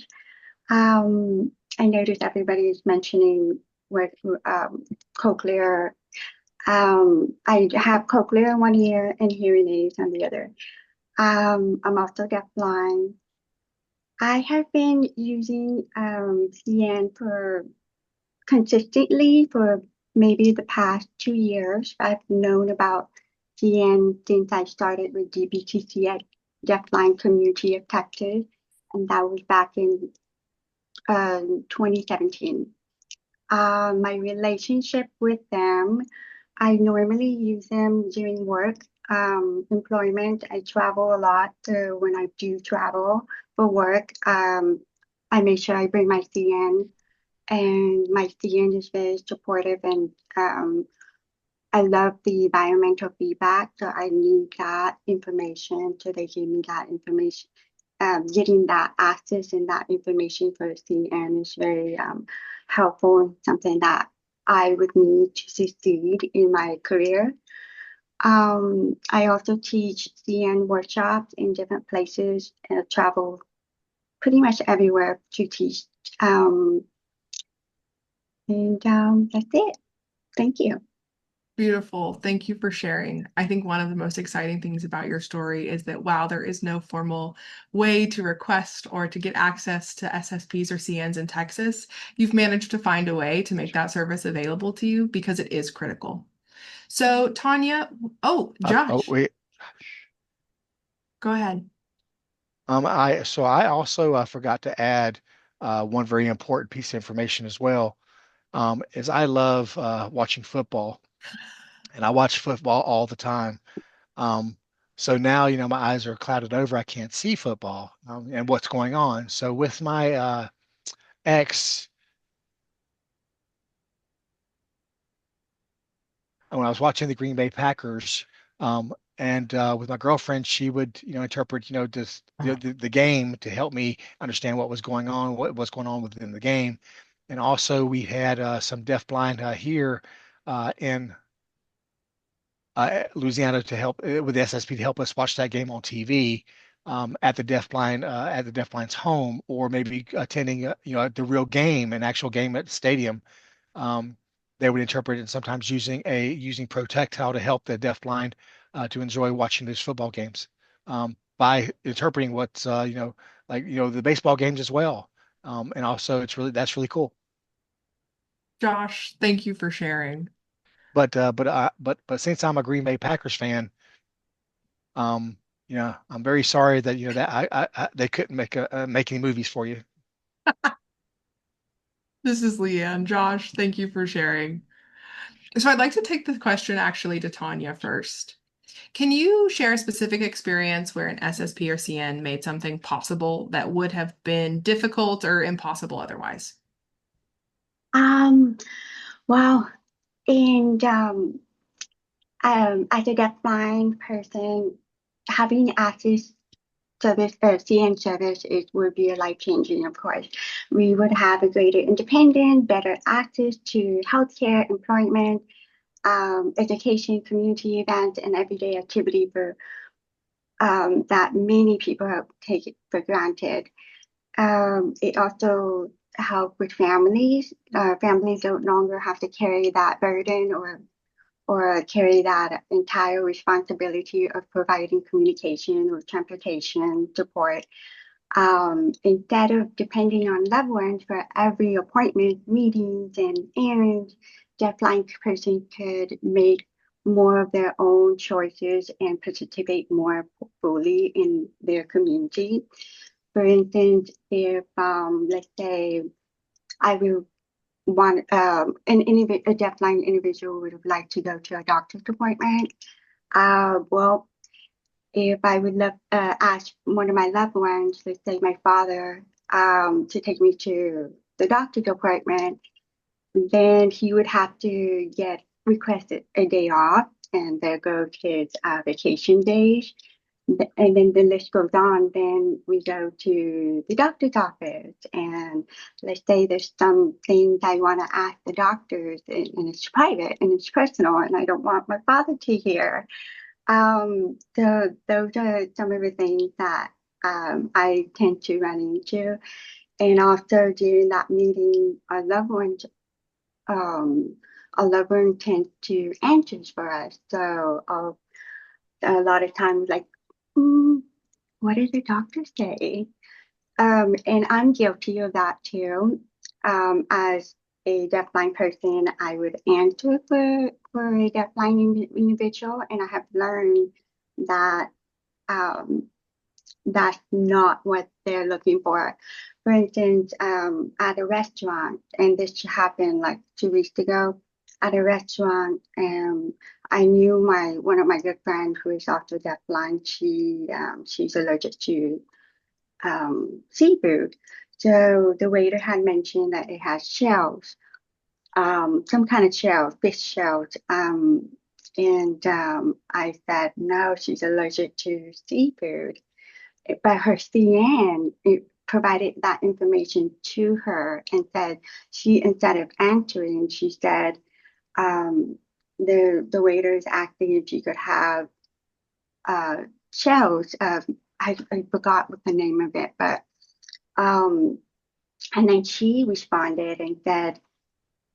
I noticed everybody is mentioning what cochlear. I have cochlear in one ear and hearing aids on the other. I'm also deafblind. I have been using CN consistently for maybe the past 2 years. I've known about CN since I started with DBTC at Deafblind Community of Texas, and that was back in 2017. My relationship with them, I normally use them during work, employment. I travel a lot, so when I do travel for work, I make sure I bring my CN, and my CN is very supportive, and I love the environmental feedback, so I need that information, so they give me that information. Getting that access and that information for CN is very helpful and something that I would need to succeed in my career. I also teach CN workshops in different places and travel pretty much everywhere to teach. That's it. Thank you. Beautiful. Thank you for sharing. I think one of the most exciting things about your story is that while there is no formal way to request or to get access to SSPs or CNs in Texas, you've managed to find a way to make that service available to you because it is critical. So, Tanya, Josh, Wait. go ahead. I also forgot to add one very important piece of information as well. Is I love watching football, and I watch football all the time. Um, so now, my eyes are clouded over. I can't see football, and what's going on. So with my ex, when I was watching the Green Bay Packers, and with my girlfriend, she would, interpret, just the game to help me understand what was going on, what was going on within the game. And also, we had some deafblind here in Louisiana to help with the SSP to help us watch that game on TV, at the deafblind's home, or maybe attending the real game, an actual game at the stadium. Um, they would interpret it, and sometimes using Protectile to help the deafblind to enjoy watching those football games, by interpreting what's the baseball games as well. And also, that's really cool. Josh, thank you for sharing. But since I'm a Green Bay Packers fan, I'm very sorry that that they couldn't make any movies for you. This is Leanne. Josh, thank you for sharing. So I'd like to take the question actually to Tanya first. Can you share a specific experience where an SSP or CN made something possible that would have been difficult or impossible otherwise? Um, wow. And as a deafblind person, having access service, CN service, it would be life changing, of course. We would have a greater independence, better access to healthcare, employment, education, community events, and everyday activity for that many people have taken for granted. It also helps with families. Families no longer have to carry that burden or carry that entire responsibility of providing communication or transportation support. Instead of depending on loved ones for every appointment, meetings, and errands, deafblind person could make more of their own choices and participate more fully in their community. For instance, if let's say I will want a deafblind individual would like to go to a doctor's appointment, well, if I would ask one of my loved ones, let's say my father, to take me to the doctor's appointment, then he would have to get requested a day off, and there goes his vacation days. And then the list goes on. Then we go to the doctor's office, and let's say there's some things I want to ask the doctors, and it's private and it's personal, and I don't want my father to hear. So those are some of the things that I tend to run into. And also during that meeting, um, a loved one tends to answer for us. So a lot of times, like, what did the doctor say? And I'm guilty of that too. As a deafblind person, I would answer for a deafblind individual, and I have learned that that's not what they're looking for. For instance, at a restaurant, and this happened like 2 weeks ago, at a restaurant, I knew one of my good friends who is also deafblind. She's allergic to seafood. So the waiter had mentioned that it has shells, some kind of shells, fish shells. And I said, no, she's allergic to seafood. But her CN provided that information to her and said, instead of answering, she said, the waiter is asking if she could have shells of, I forgot what the name of it, but and then she responded and said,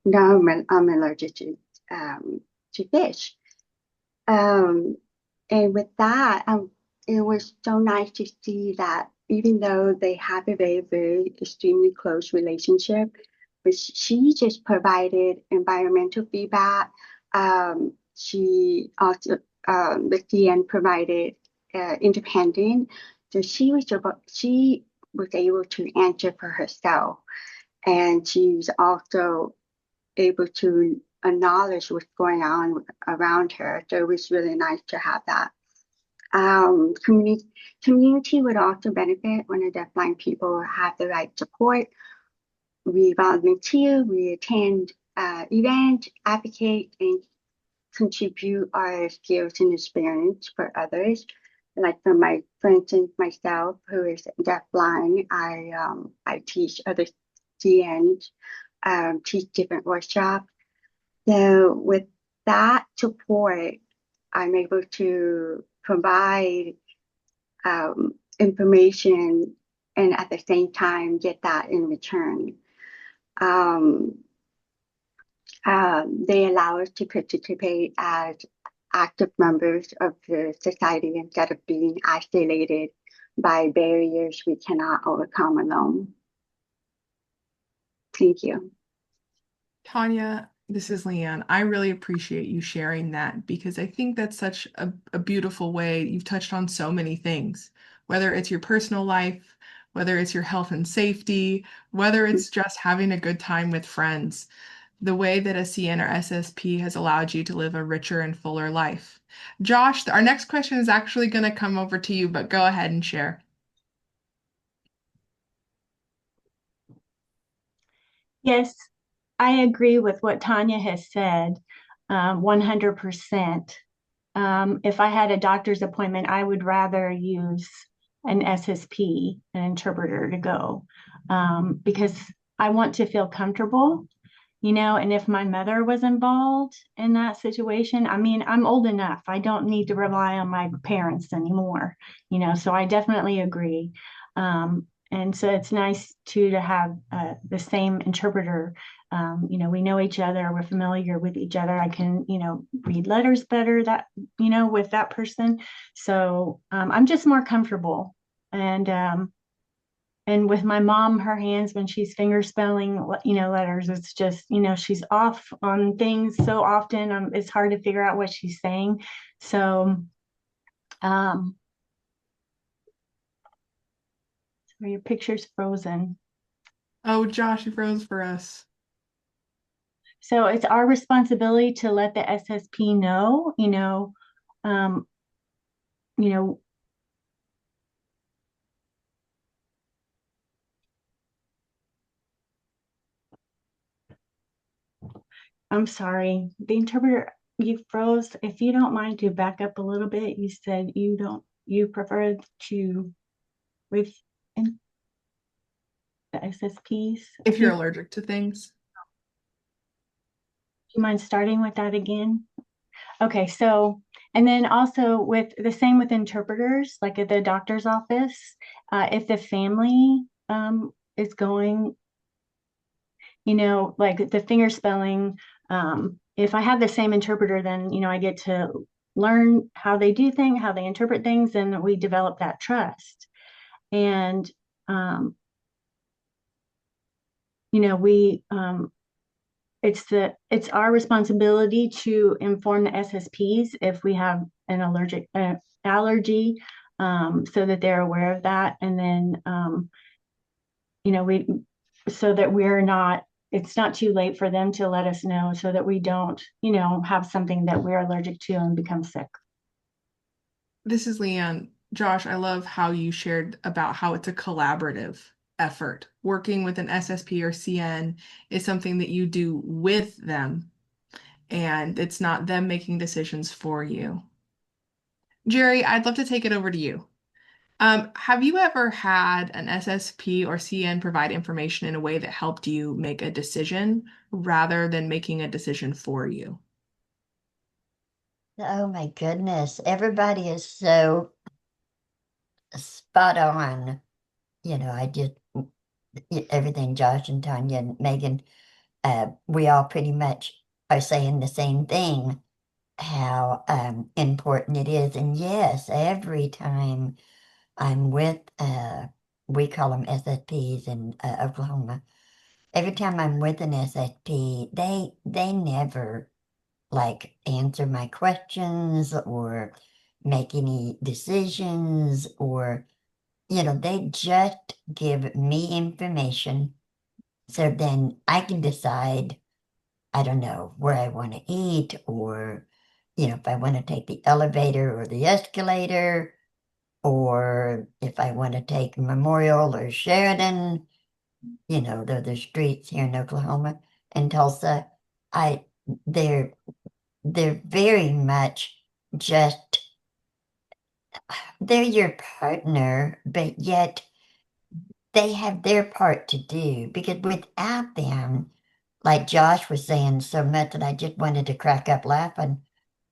no, I'm allergic to fish. And with that, it was so nice to see that even though they have a very, very extremely close relationship, but she just provided environmental feedback. She also, the CN provided independent. So she was able to answer for herself, and she's also able to acknowledge what's going on around her. So it was really nice to have that. Community would also benefit when the deafblind people have the right support. We volunteer, we attend events, advocate, and contribute our skills and experience for others. Like for instance, myself, who is deafblind, I teach other CNs, teach different workshops. So with that support, I'm able to provide information and at the same time get that in return. They allow us to participate as active members of the society instead of being isolated by barriers we cannot overcome alone. Thank you. Tanya, this is Leanne. I really appreciate you sharing that because I think that's such a beautiful way. You've touched on so many things, whether it's your personal life, whether it's your health and safety, whether it's just having a good time with friends. The way that a CN or SSP has allowed you to live a richer and fuller life. Josh, our next question is actually going to come over to you, but go ahead and share. Yes, I agree with what Tanya has said, 100%. If I had a doctor's appointment, I would rather use an SSP, an interpreter, to go, because I want to feel comfortable, and if my mother was involved in that situation, I mean, I'm old enough. I don't need to rely on my parents anymore, so I definitely agree. And so it's nice too to have the same interpreter. We know each other, we're familiar with each other. I can, read letters better with that person. So I'm just more comfortable. And with my mom, her hands when she's finger spelling, letters, it's just, she's off on things so often. It's hard to figure out what she's saying. So, sorry, your picture's frozen. Oh, Josh, you froze for us. So it's our responsibility to let the SSP know, um, you know, I'm sorry, the interpreter, you froze. If you don't mind to back up a little bit, you said you prefer to with in the SSPs. If you're allergic to things. Do you mind starting with that again? Okay, so, and then also with the same with interpreters, like at the doctor's office, if the family is going, like the finger spelling, if I have the same interpreter, then, I get to learn how they do things, how they interpret things, and we develop that trust. And, we, it's our responsibility to inform the SSPs if we have an allergy, so that they're aware of that. And then, so that it's not too late for them to let us know so that we don't, have something that we're allergic to and become sick. This is Leanne. Josh, I love how you shared about how it's a collaborative effort. Working with an SSP or CN is something that you do with them, and it's not them making decisions for you. Jerry, I'd love to take it over to you. Have you ever had an SSP or CN provide information in a way that helped you make a decision rather than making a decision for you? Oh my goodness. Everybody is so spot on. I just, everything Josh and Tanya and Megan, we all pretty much are saying the same thing, how important it is. And yes, every time I'm with, we call them SSPs in Oklahoma. Every time I'm with an SSP, they never like answer my questions or make any decisions, or they just give me information so then I can decide, I don't know, where I want to eat, or if I want to take the elevator or the escalator, or if I want to take Memorial or Sheridan, the streets here in Oklahoma and Tulsa. I they're very much just, they're your partner, but yet they have their part to do, because without them, like Josh was saying so much that I just wanted to crack up laughing,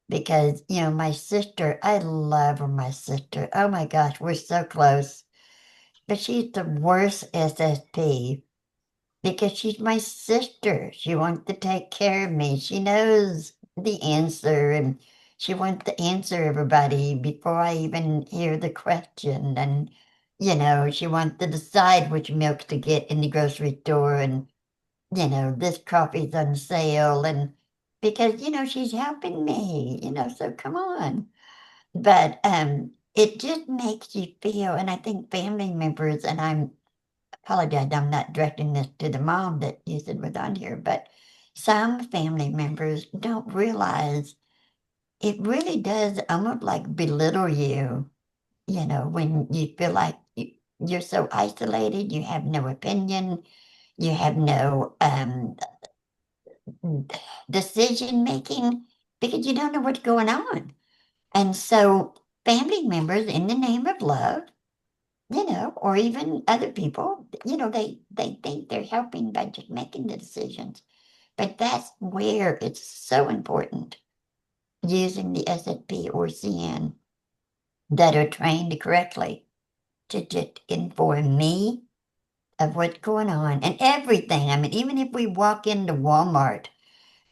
because my sister, I love my sister. Oh my gosh, we're so close. But she's the worst SSP because she's my sister. She wants to take care of me. She knows the answer, and she wants to answer everybody before I even hear the question. And, she wants to decide which milk to get in the grocery store, and, this coffee's on sale. And because, she's helping me, so come on. But it just makes you feel, and I think family members, and I apologize, I'm not directing this to the mom that you said was on here, but some family members don't realize it really does almost like belittle you, when you feel like you're so isolated, you have no opinion, you have no decision making, because you don't know what's going on. And so family members, in the name of love, or even other people, they think they're helping by just making the decisions. But that's where it's so important using the SSP or CN that are trained correctly to just inform me of what's going on and everything. I mean, even if we walk into Walmart,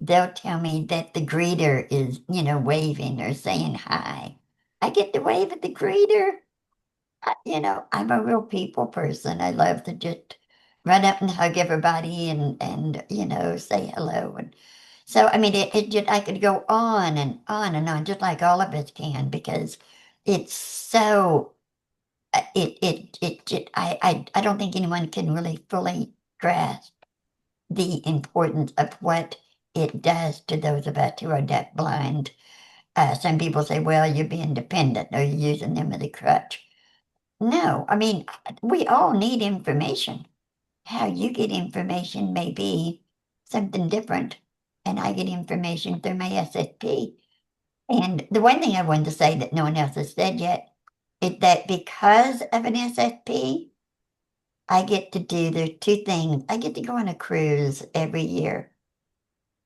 they'll tell me that the greeter is, waving or saying hi. I get to wave at the greeter. I'm a real people person. I love to just run up and hug everybody and say hello. And so, I mean, it just, I could go on and on and on, just like all of us can, because it's so, I don't think anyone can really fully grasp the importance of what it does to those of us who are deafblind. Some people say, well, you're being dependent or you're using them as a crutch. No, I mean, we all need information. How you get information may be something different, and I get information through my SSP. And the one thing I wanted to say that no one else has said yet is that because of an SSP, I get to do the two things. I get to go on a cruise every year.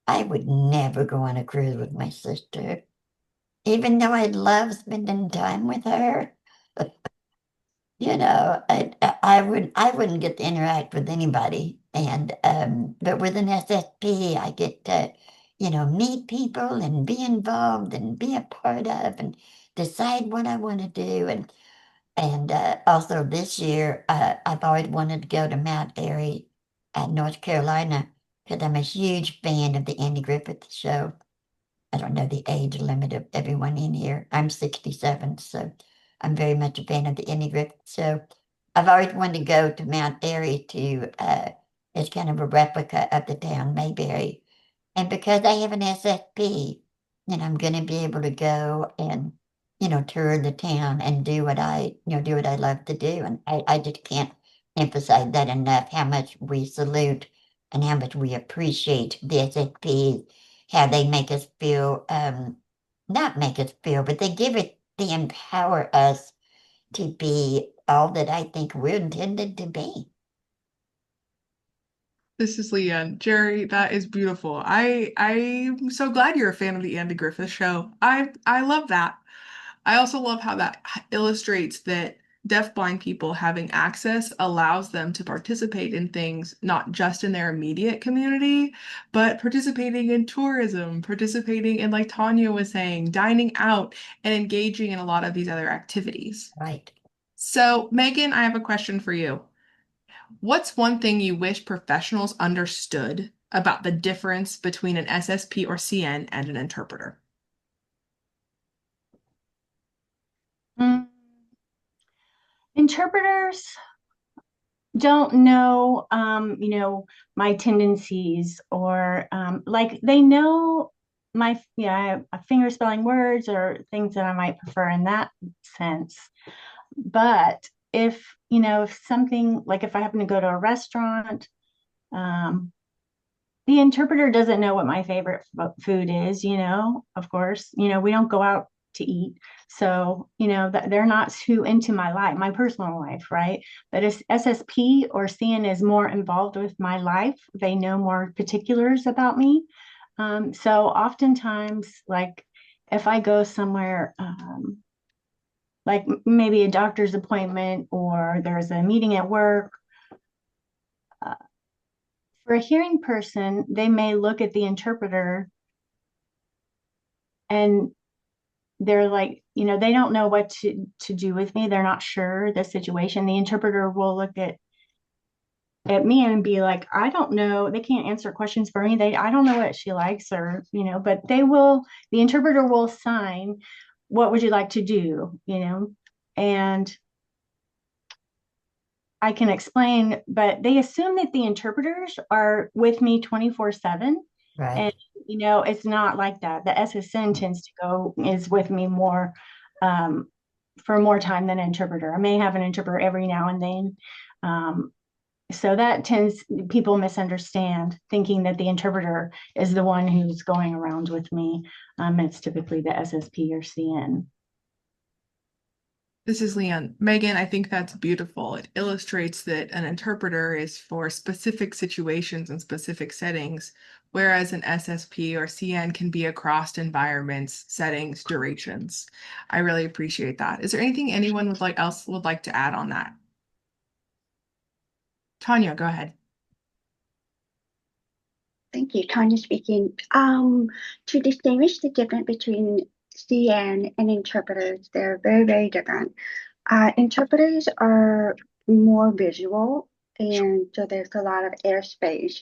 I would never go on a cruise with my sister, even though I'd love spending time with her. I wouldn't get to interact with anybody. And but with an SSP, I get to, meet people and be involved and be a part of and decide what I want to do. And also this year, I've always wanted to go to Mount Airy, North Carolina, because I'm a huge fan of the Andy Griffith Show. I don't know the age limit of everyone in here. I'm 67, so I'm very much a fan of the Andy Griffith Show. I've always wanted to go to Mount Airy to, it's kind of a replica of the town Mayberry. And because I have an SFP, I'm going to be able to go and, tour the town and do what I love to do. And I just can't emphasize that enough, how much we salute and how much we appreciate the SFP, how they make us feel, not make us feel, but they empower us to be all that I think we're intended to be. This is Leanne. Jerry, that is beautiful. I'm so glad you're a fan of the Andy Griffith Show. I love that. I also love how that illustrates that deafblind people having access allows them to participate in things not just in their immediate community, but participating in tourism, participating in, like Tanya was saying, dining out and engaging in a lot of these other activities. Right. So, Megan, I have a question for you. What's one thing you wish professionals understood about the difference between an SSP or CN and an interpreter? Interpreters don't know, my tendencies or like they know my finger spelling words or things that I might prefer in that sense. But if something like if I happen to go to a restaurant, the interpreter doesn't know what my favorite food is, of course, we don't go out to eat. So, they're not too into my life, my personal life, right? But if SSP or CN is more involved with my life, they know more particulars about me. So oftentimes, like if I go somewhere, like maybe a doctor's appointment or there's a meeting at work, for a hearing person, they may look at the interpreter and they're like, they don't know what to do with me. They're not sure the situation. The interpreter will look at me and be like, I don't know. They can't answer questions for me. I don't know what she likes or, but the interpreter will sign, what would you like to do? And I can explain, but they assume that the interpreters are with me 24/7. Right. And, it's not like that. The SSN is with me more, for more time than an interpreter. I may have an interpreter every now and then. So that tends, people misunderstand, thinking that the interpreter is the one who's going around with me. It's typically the SSP or CN. This is Leanne. Megan, I think that's beautiful. It illustrates that an interpreter is for specific situations and specific settings, whereas an SSP or CN can be across environments, settings, durations. I really appreciate that. Is there anything anyone would like to add on that? Tanya, go ahead. Thank you, Tanya speaking. To distinguish the difference between CN and interpreters, they're very, very different. Interpreters are more visual, and so there's a lot of airspace.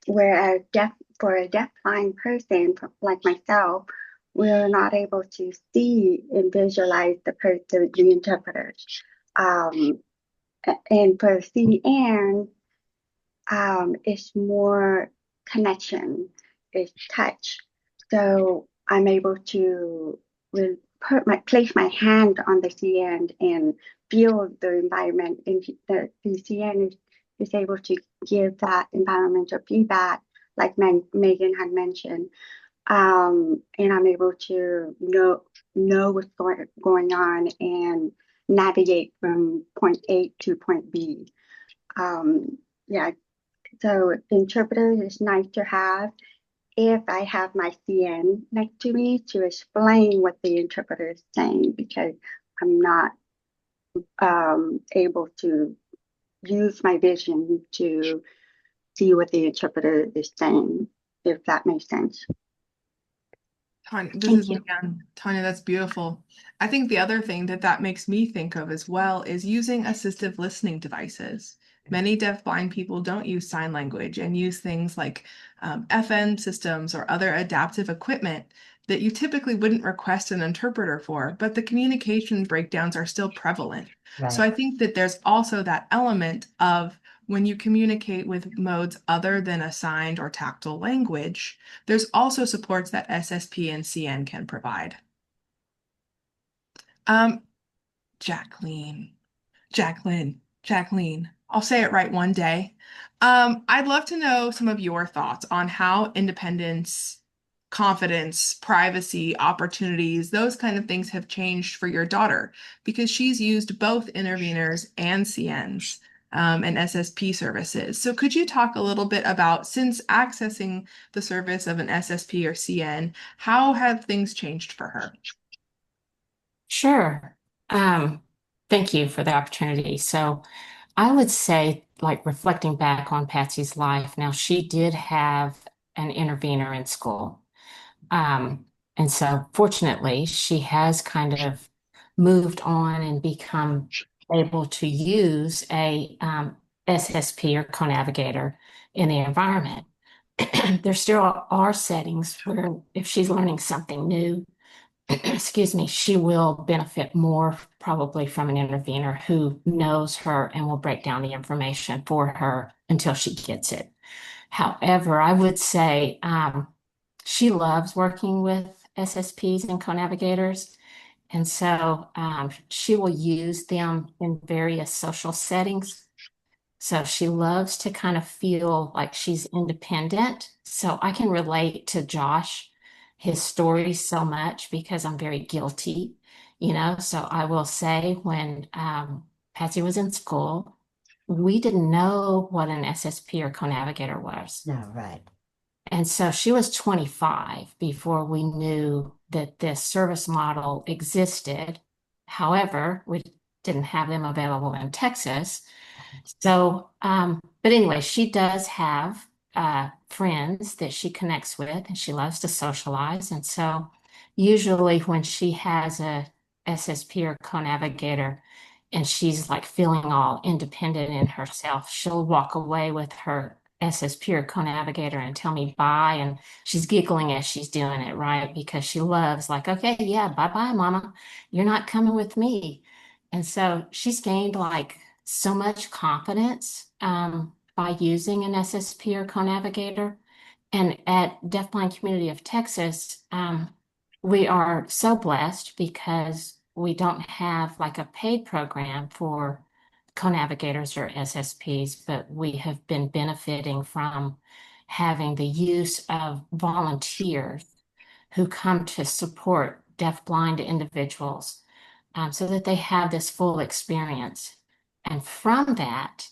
Whereas for a deafblind person like myself, we're not able to see and visualize the interpreters. And for CN, it's more connection, it's touch. So I'm able to place my hand on the CN and feel the environment, and the CN is able to give that environmental feedback, like Megan had mentioned. And I'm able to know what's going on and navigate from point A to point B. Yeah, so interpreter is nice to have if I have my CN next to me to explain what the interpreter is saying, because I'm not able to use my vision to see what the interpreter is saying, if that makes sense. Tanya, Thank you. Tanya, that's beautiful. I think the other thing that makes me think of as well is using assistive listening devices. Many deafblind people don't use sign language and use things like FN systems or other adaptive equipment that you typically wouldn't request an interpreter for, but the communication breakdowns are still prevalent. Right. So I think that there's also that element of when you communicate with modes other than a signed or tactile language, there's also supports that SSP and CN can provide. Jacqueline, I'll say it right one day. I'd love to know some of your thoughts on how independence, confidence, privacy, opportunities, those kind of things have changed for your daughter, because she's used both interveners and CNs and SSP services. So could you talk a little bit about, since accessing the service of an SSP or CN, how have things changed for her? Sure. Thank you for the opportunity. So I would say, like reflecting back on Patsy's life, now she did have an intervener in school. And so fortunately, she has kind of moved on and become able to use a SSP or co-navigator in the environment. There still are settings where if she's learning something new, excuse me, she will benefit more probably from an intervener who knows her and will break down the information for her until she gets it. However, I would say she loves working with SSPs and co-navigators. And so she will use them in various social settings. So she loves to kind of feel like she's independent. So I can relate to Josh, his story so much because I'm very guilty, you know. So I will say when Patsy was in school, we didn't know what an SSP or co-navigator was. No, right. And so she was 25 before we knew that this service model existed. However, we didn't have them available in Texas. So, but anyway, she does have friends that she connects with and she loves to socialize. And so usually when she has a SSP or co-navigator and she's like feeling all independent in herself, she'll walk away with her SSP or co-navigator and tell me bye. And she's giggling as she's doing it, right? Because she loves like, okay, yeah, bye-bye, mama. You're not coming with me. And so she's gained like so much confidence by using an SSP or co-navigator. And at Deafblind Community of Texas, we are so blessed because we don't have like a paid program for co-navigators or SSPs, but we have been benefiting from having the use of volunteers who come to support deafblind individuals so that they have this full experience. And from that,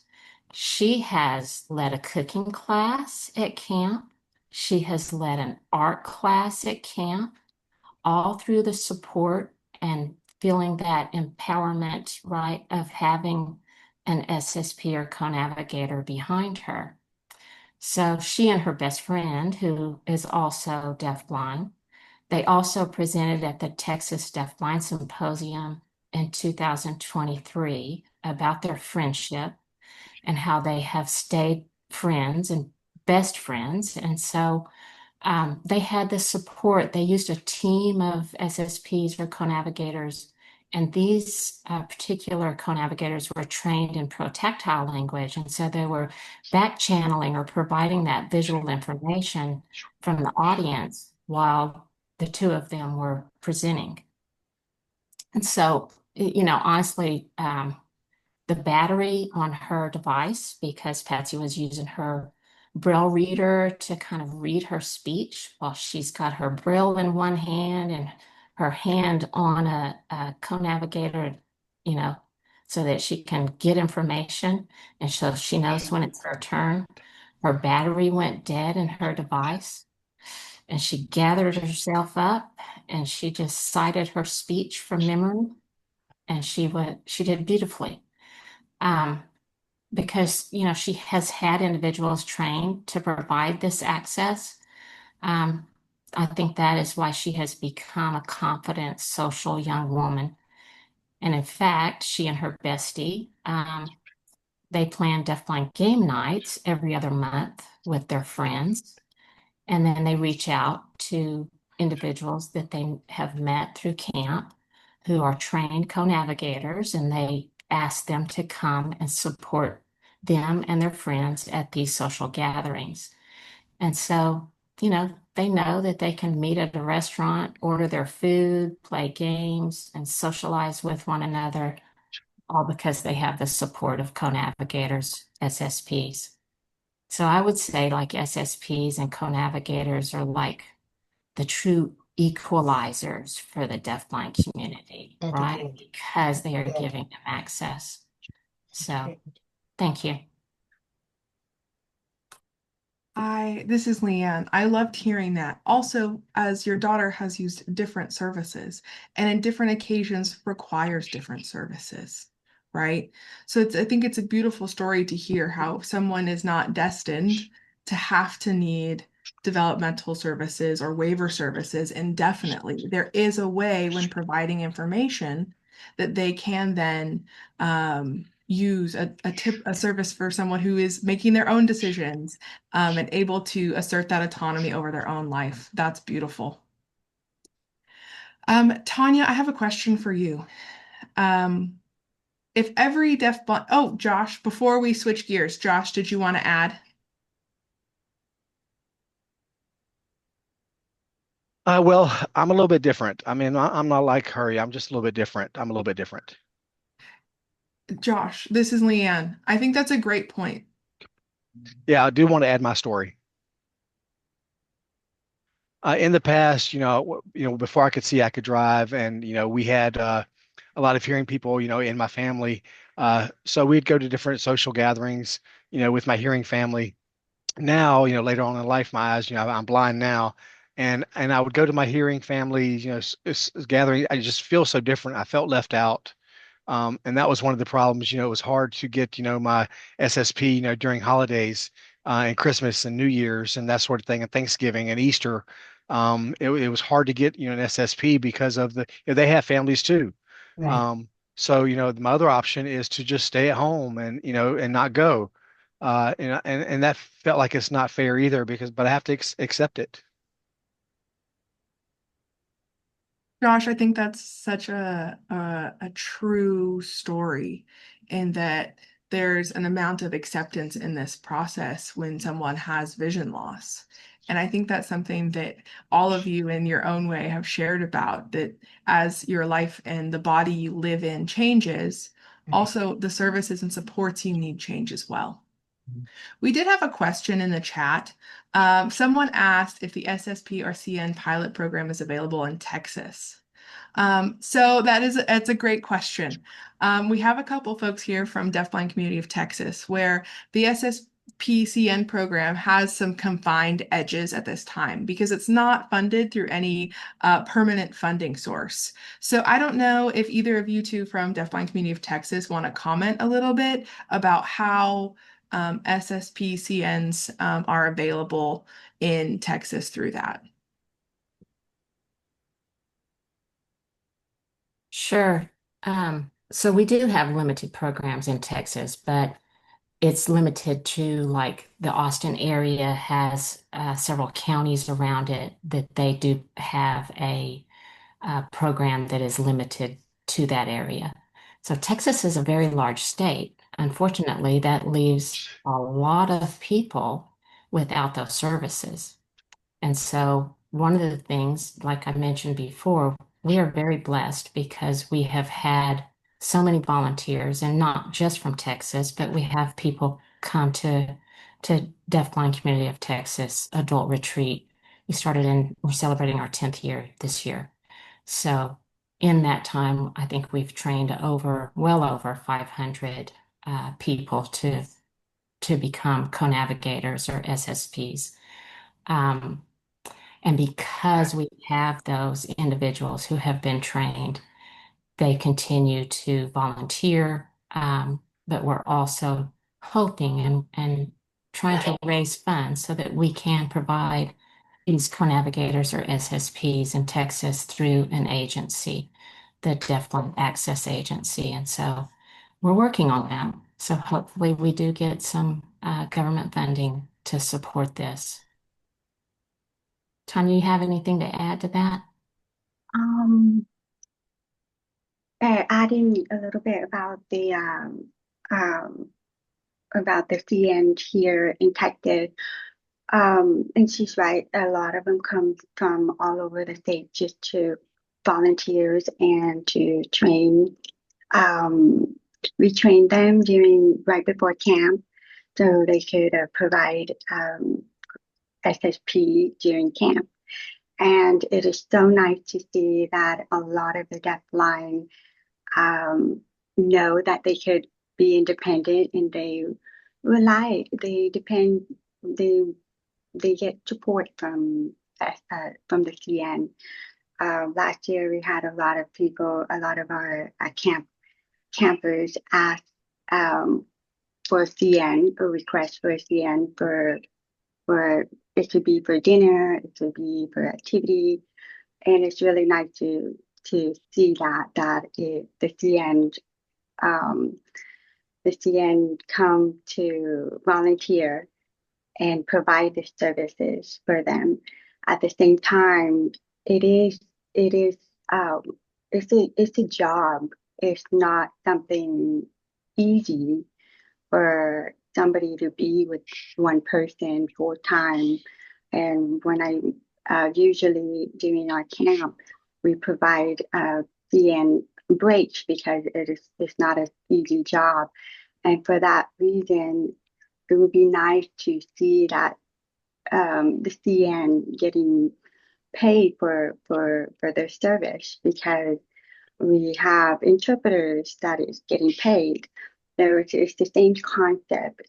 she has led a cooking class at camp. She has led an art class at camp, all through the support and feeling that empowerment, right, of having an SSP or co-navigator behind her. So she and her best friend, who is also deafblind, they also presented at the Texas Deafblind Symposium in 2023 about their friendship and how they have stayed friends and best friends. And so they had the support. They used a team of SSPs or co-navigators, and these particular co-navigators were trained in protactile language. And so they were back channeling or providing that visual information from the audience while the two of them were presenting. And so, honestly, the battery on her device, because Patsy was using her Braille reader to kind of read her speech while she's got her Braille in one hand and her hand on a co-navigator, so that she can get information and so she knows when it's her turn. Her battery went dead in her device, and she gathered herself up and she just cited her speech from memory, and she did beautifully. Because she has had individuals trained to provide this access. I think that is why she has become a confident social young woman. And in fact, she and her bestie, they plan deafblind game nights every other month with their friends. And then they reach out to individuals that they have met through camp who are trained co-navigators, and they ask them to come and support them and their friends at these social gatherings. And so, they know that they can meet at a restaurant, order their food, play games, and socialize with one another, all because they have the support of co-navigators, SSPs. So I would say like SSPs and co-navigators are like the true equalizers for the deafblind community, That's right? good. Because they are Good. giving them access. So thank you. This is Leanne. I loved hearing that. Also, as your daughter has used different services and in different occasions requires different services, right? So I think it's a beautiful story to hear how someone is not destined to have to need developmental services or waiver services indefinitely. There is a way when providing information that they can then use a service for someone who is making their own decisions and able to assert that autonomy over their own life. That's beautiful. Tanya, I have a question for you. If every deafblind, oh, Josh, before we switch gears, Josh, did you want to add? Well, I'm a little bit different. I mean, I'm not like her. I'm just a little bit different. I'm a little bit different. Josh, this is Leanne. I think that's a great point. Yeah, I do want to add my story. In the past, before I could see, I could drive, and we had a lot of hearing people, in my family. So we'd go to different social gatherings, with my hearing family. Now, later on in life, my eyes, I'm blind now, and I would go to my hearing family, gathering. I just feel so different. I felt left out. And that was one of the problems. It was hard to get, my SSP, during holidays, and Christmas and New Year's and that sort of thing, and Thanksgiving and Easter. It was hard to get, an SSP because of they have families too. Right. So, my other option is to just stay at home and, and not go. And that felt like it's not fair either but I have to accept it. Josh, I think that's such a true story in that there's an amount of acceptance in this process when someone has vision loss. And I think that's something that all of you in your own way have shared about, that as your life and the body you live in changes, Also, the services and supports you need change as well. Mhm. We did have a question in the chat. Someone asked if the SSP or CN pilot program is available in Texas. So it's a great question. We have a couple folks here from Deafblind Community of Texas where the SSPCN program has some confined edges at this time because it's not funded through any permanent funding source. So I don't know if either of you two from Deafblind Community of Texas want to comment a little bit about how SSPCNs are available in Texas through that. Sure. So we do have limited programs in Texas, but it's limited to like the Austin area has several counties around it that they do have a program that is limited to that area. So Texas is a very large state. Unfortunately, that leaves a lot of people without those services. And so one of the things, like I mentioned before, we are very blessed because we have had so many volunteers, and not just from Texas, but we have people come to Deafblind Community of Texas Adult Retreat. We're celebrating our 10th year this year. So in that time, I think we've trained well over 500 people to become co-navigators or SSPs. And because we have those individuals who have been trained, they continue to volunteer, but we're also hoping and trying to raise funds so that we can provide these co-navigators or SSPs in Texas through an agency, the Deafblind Access Agency. And so we're working on that. So hopefully we do get some government funding to support this. Tanya, you have anything to add to that? Um, Adding a little bit about the CN here in Texas. And she's right, a lot of them come from all over the state just to volunteers and to train. We trained them right before camp so they could provide SSP during camp. And it is so nice to see that a lot of the deafblind know that they could be independent and they they get support from the CN. Last year we had a lot of people, a lot of our campers ask for a CN, a request for a CN for it could be for dinner, it could be for activity, and it's really nice to see um, the CN come to volunteer and provide the services for them. At the same time, it is um, it's a job. It's not something easy for somebody to be with one person full time. And when I usually during our camp, we provide CN breaks because it's not an easy job. And for that reason, it would be nice to see that the CN getting paid for their service because we have interpreters that is getting paid. It's the same concept.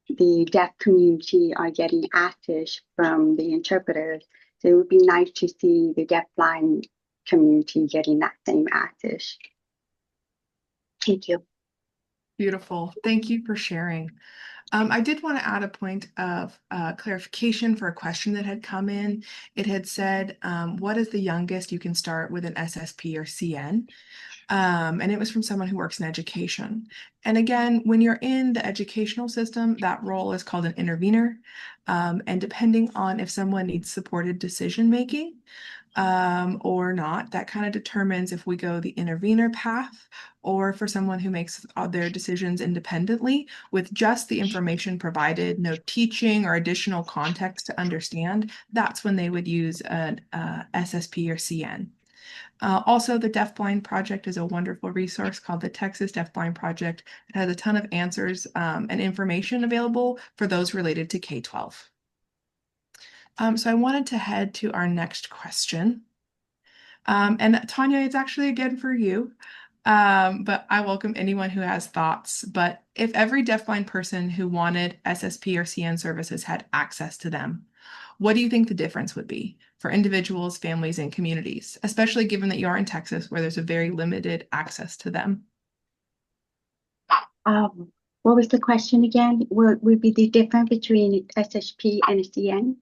The deaf community are getting access from the interpreters. So it would be nice to see the deafblind community getting that same access. Thank you. Beautiful. Thank you for sharing. I did want to add a point of clarification for a question that had come in. It had said, what is the youngest you can start with an SSP or CN? And it was from someone who works in education. And again, when you're in the educational system, that role is called an intervener. And depending on if someone needs supported decision making, or not, that kind of determines if we go the intervener path or for someone who makes their decisions independently with just the information provided, no teaching or additional context to understand, that's when they would use an SSP or CN. Also, the DeafBlind Project is a wonderful resource called the Texas DeafBlind Project. It has a ton of answers and information available for those related to K-12. So I wanted to head to our next question. And Tanya, it's actually again for you. But I welcome anyone who has thoughts. But if every deafblind person who wanted SSP or CN services had access to them, what do you think the difference would be for individuals, families, and communities, especially given that you are in Texas, where there's a very limited access to them? What was the question again? Would be the difference between SSP and CN?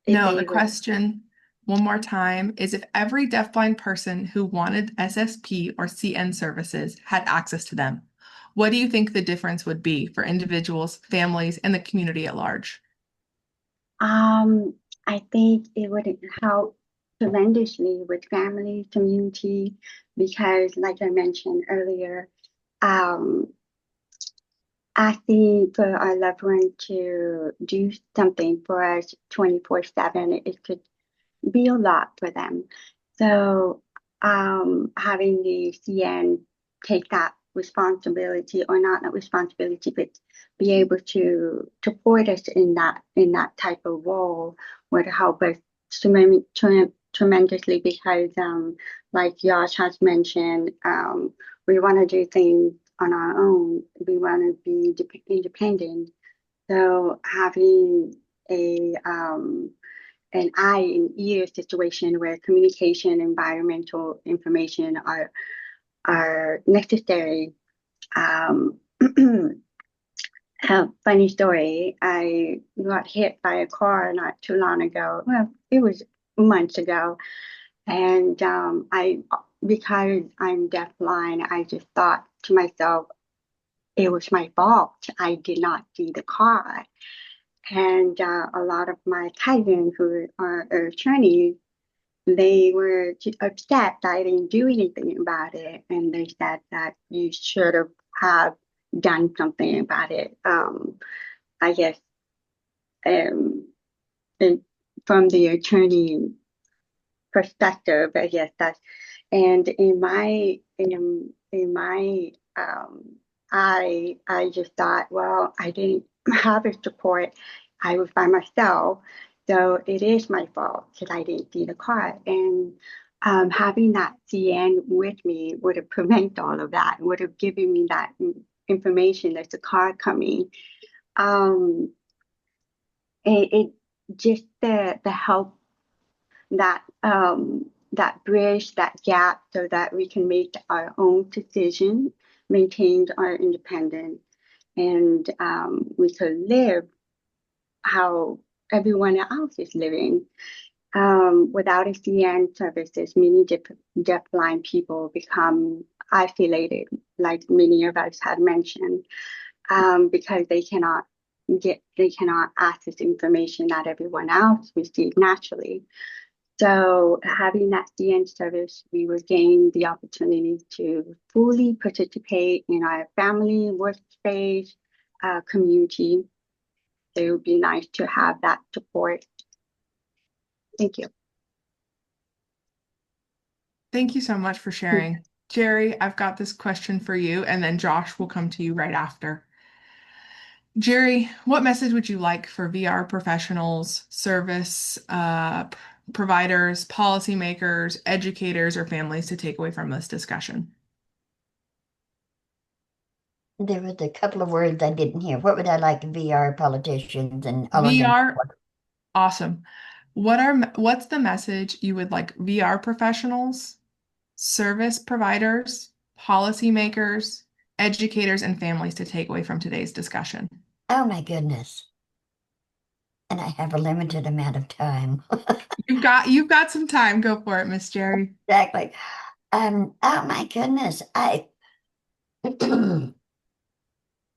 No, the question, one more time, is if every deafblind person who wanted SSP or CN services had access to them, what do you think the difference would be for individuals, families, and the community at large? I think it would help tremendously with family, community, because like I mentioned earlier, asking for our loved one to do something for us 24/7, it could be a lot for them. So having the CN take that responsibility, or not responsibility, but be able to support us in that type of role would help us tremendously, because like Josh has mentioned, we want to do things on our own. We want to be independent. So having an eye and ear situation where communication, environmental information are necessary. Funny story, I got hit by a car not too long ago. Well, it was months ago. And because I'm deafblind, I just thought to myself, it was my fault. I did not see the car. And a lot of my cousins who are attorneys, they were upset that I didn't do anything about it. And they said that you should have done something about it. I guess um, from the attorney perspective, I guess that's, and in my I just thought, well, I didn't have a support. I was by myself, so it is my fault because I didn't see the car. And having that CN with me would have prevented all of that. Would have given me that information. There's a car coming. It just the help that that bridge, that gap, so that we can make our own decision, maintain our independence, and we could live how everyone else is living. Without a CN services, many deafblind people become isolated, like many of us had mentioned, because they cannot access information that everyone else receives naturally. So having that CN service, we would gain the opportunity to fully participate in our family, workspace, community. So it would be nice to have that support. Thank you. Thank you so much for sharing. Jerry, I've got this question for you, and then Josh will come to you right after. Jerry, what message would you like for VR professionals, service providers, policymakers, educators, or families to take away from this discussion? There was a couple of words I didn't hear. What would I like VR politicians and all of them? VR, awesome. What's the message you would like VR professionals, service providers, policymakers, educators, and families to take away from today's discussion? Oh my goodness. And I have a limited amount of time. You've got some time. Go for it, Miss Jerry. Exactly. Oh my goodness. I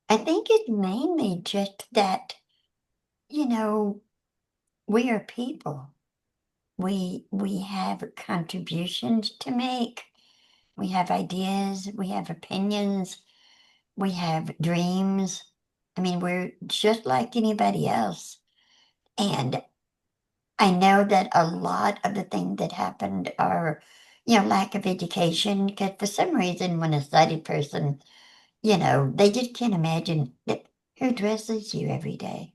I think it's mainly just that, you know, we are people. We have contributions to make. We have ideas, we have opinions, we have dreams. I mean, we're just like anybody else. And I know that a lot of the things that happened are lack of education, because for some reason, when a sighted person, they just can't imagine that who dresses you every day.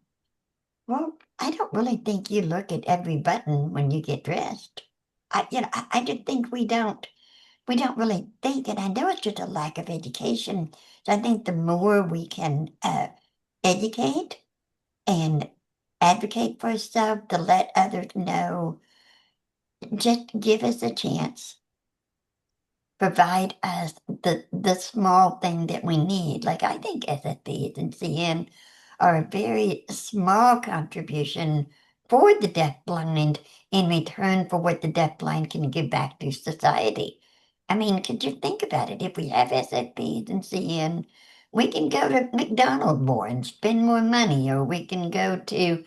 Well, I don't really think you look at every button when you get dressed. I just think we don't really think, and I know it's just a lack of education. So I think the more we can educate and advocate for ourselves to let others know, just give us a chance, provide us the small thing that we need. Like I think SFPs and CN are a very small contribution for the deafblind in return for what the deafblind can give back to society. I mean, could you think about it? If we have SFPs and CN, we can go to McDonald's more and spend more money, or we can go to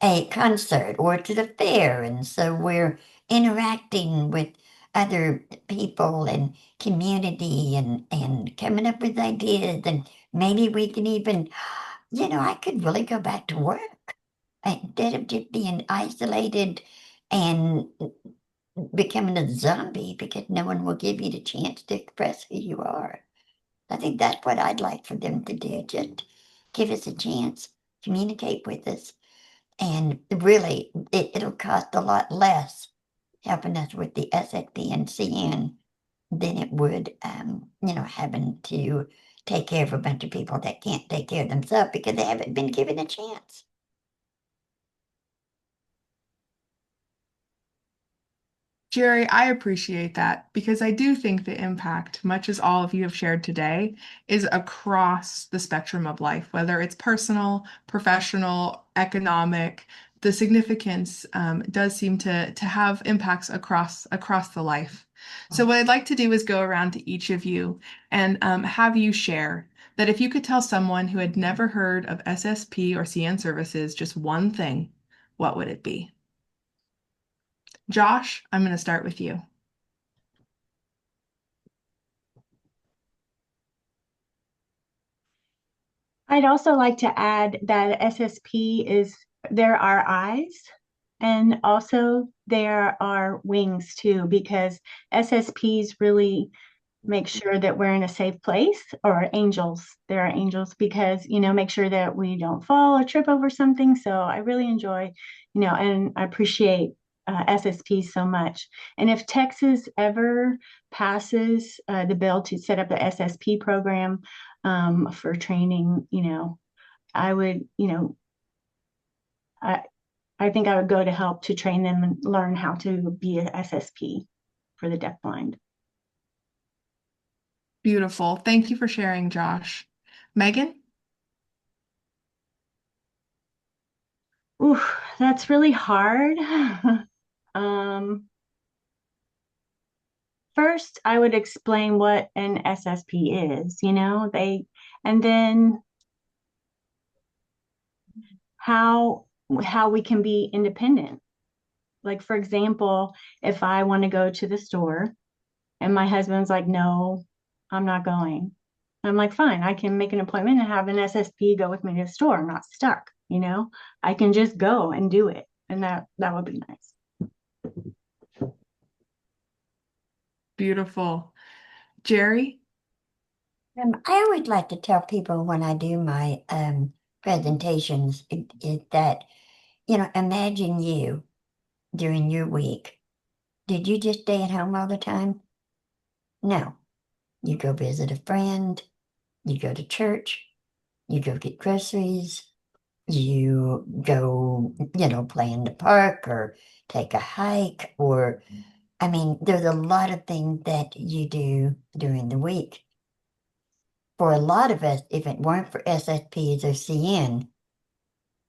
a concert or to the fair. And so we're interacting with other people and community and coming up with ideas. And maybe we can even, I could really go back to work instead of just being isolated and becoming a zombie because no one will give you the chance to express who you are. I think that's what I'd like for them to do. Just give us a chance, communicate with us. And really, it'll cost a lot less helping us with the SFP and CN than it would, having to take care of a bunch of people that can't take care of themselves because they haven't been given a chance. Jerry, I appreciate that because I do think the impact, much as all of you have shared today, is across the spectrum of life, whether it's personal, professional, economic. The significance does seem to have impacts across the life. So what I'd like to do is go around to each of you and have you share that if you could tell someone who had never heard of SSP or CN services just one thing, what would it be? Josh, I'm going to start with you. I'd also like to add that SSP is there are eyes and also there are wings too, because SSPs really make sure that we're in a safe place, or angels. There are angels because, make sure that we don't fall or trip over something. So I really enjoy, and I appreciate SSP so much. And if Texas ever passes the bill to set up the SSP program for training, I would, I, I think I would go to help to train them and learn how to be an SSP for the deafblind. Beautiful. Thank you for sharing, Josh. Megan? Ooh, that's really hard. First, I would explain what an SSP is, and then how we can be independent. Like, for example, if I want to go to the store and my husband's like, no, I'm not going. I'm like, fine, I can make an appointment and have an SSP go with me to the store. I'm not stuck, I can just go and do it. And that would be nice. Beautiful. Jerry? I always like to tell people when I do my presentations is that, imagine you during your week. Did you just stay at home all the time? No. You go visit a friend, you go to church, you go get groceries, you go, play in the park or take a hike, or, I mean, there's a lot of things that you do during the week. For a lot of us, if it weren't for SSPs or CN,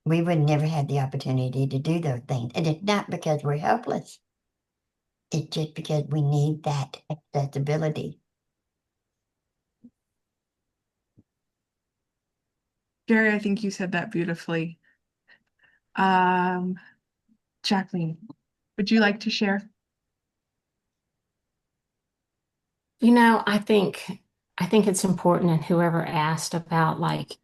we would never have the opportunity to do those things. And it's not because we're helpless. It's just because we need that accessibility. Jerry, I think you said that beautifully. Jacqueline, would you like to share? I think it's important, and whoever asked about like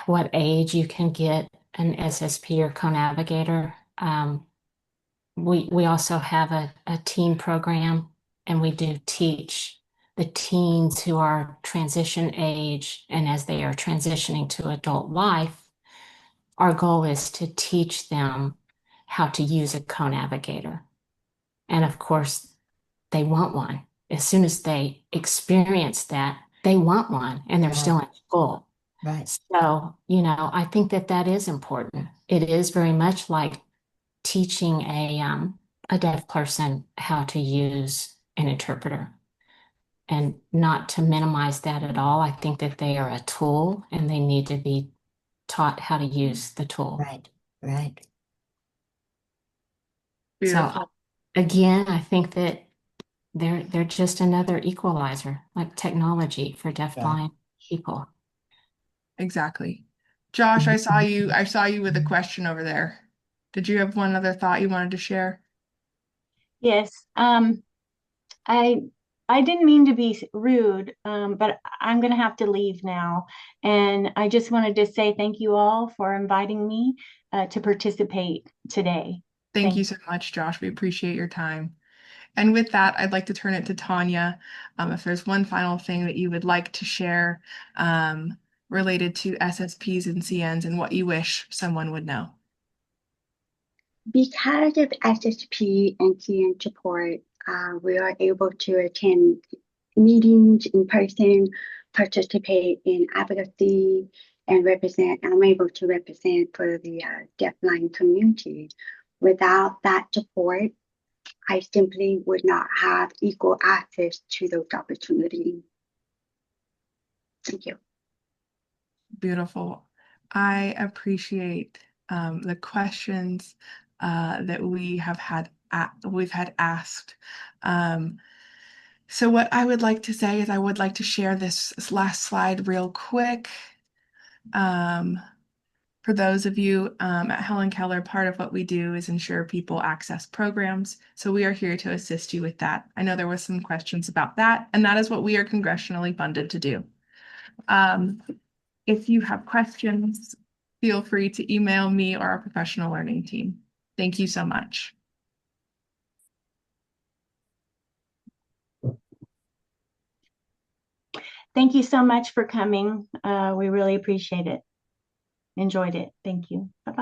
what age you can get an SSP or Co-Navigator, we also have a teen program and we do teach the teens who are transition age, and as they are transitioning to adult life, our goal is to teach them how to use a co-navigator. And of course, they want one. As soon as they experience that, they want one, and they're still in school. Right. So, I think that that is important. It is very much like teaching a deaf person how to use an interpreter, and not to minimize that at all. I think that they are a tool and they need to be taught how to use the tool. Right. Right. Beautiful. So again, I think that they're just another equalizer, like technology for deafblind people. Exactly. Josh, I saw you with a question over there. Did you have one other thought you wanted to share? Yes. I didn't mean to be rude, but I'm going to have to leave now. And I just wanted to say thank you all for inviting me to participate today. Thank you so much, Josh. We appreciate your time. And with that, I'd like to turn it to Tanya. If there's one final thing that you would like to share related to SSPs and CNs and what you wish someone would know. Because of SSP and CN support, we are able to attend meetings in person, participate in advocacy, and represent. I'm able to represent for the deafblind community. Without that support, I simply would not have equal access to those opportunities. Thank you. Beautiful. I appreciate the questions that we've had asked. So what I would like to say is I would like to share this last slide real quick. For those of you at Helen Keller, part of what we do is ensure people access programs. So we are here to assist you with that. I know there were some questions about that, and that is what we are congressionally funded to do. If you have questions, feel free to email me or our professional learning team. Thank you so much. Thank you so much for coming. We really appreciate it. Enjoyed it. Thank you. Bye-bye.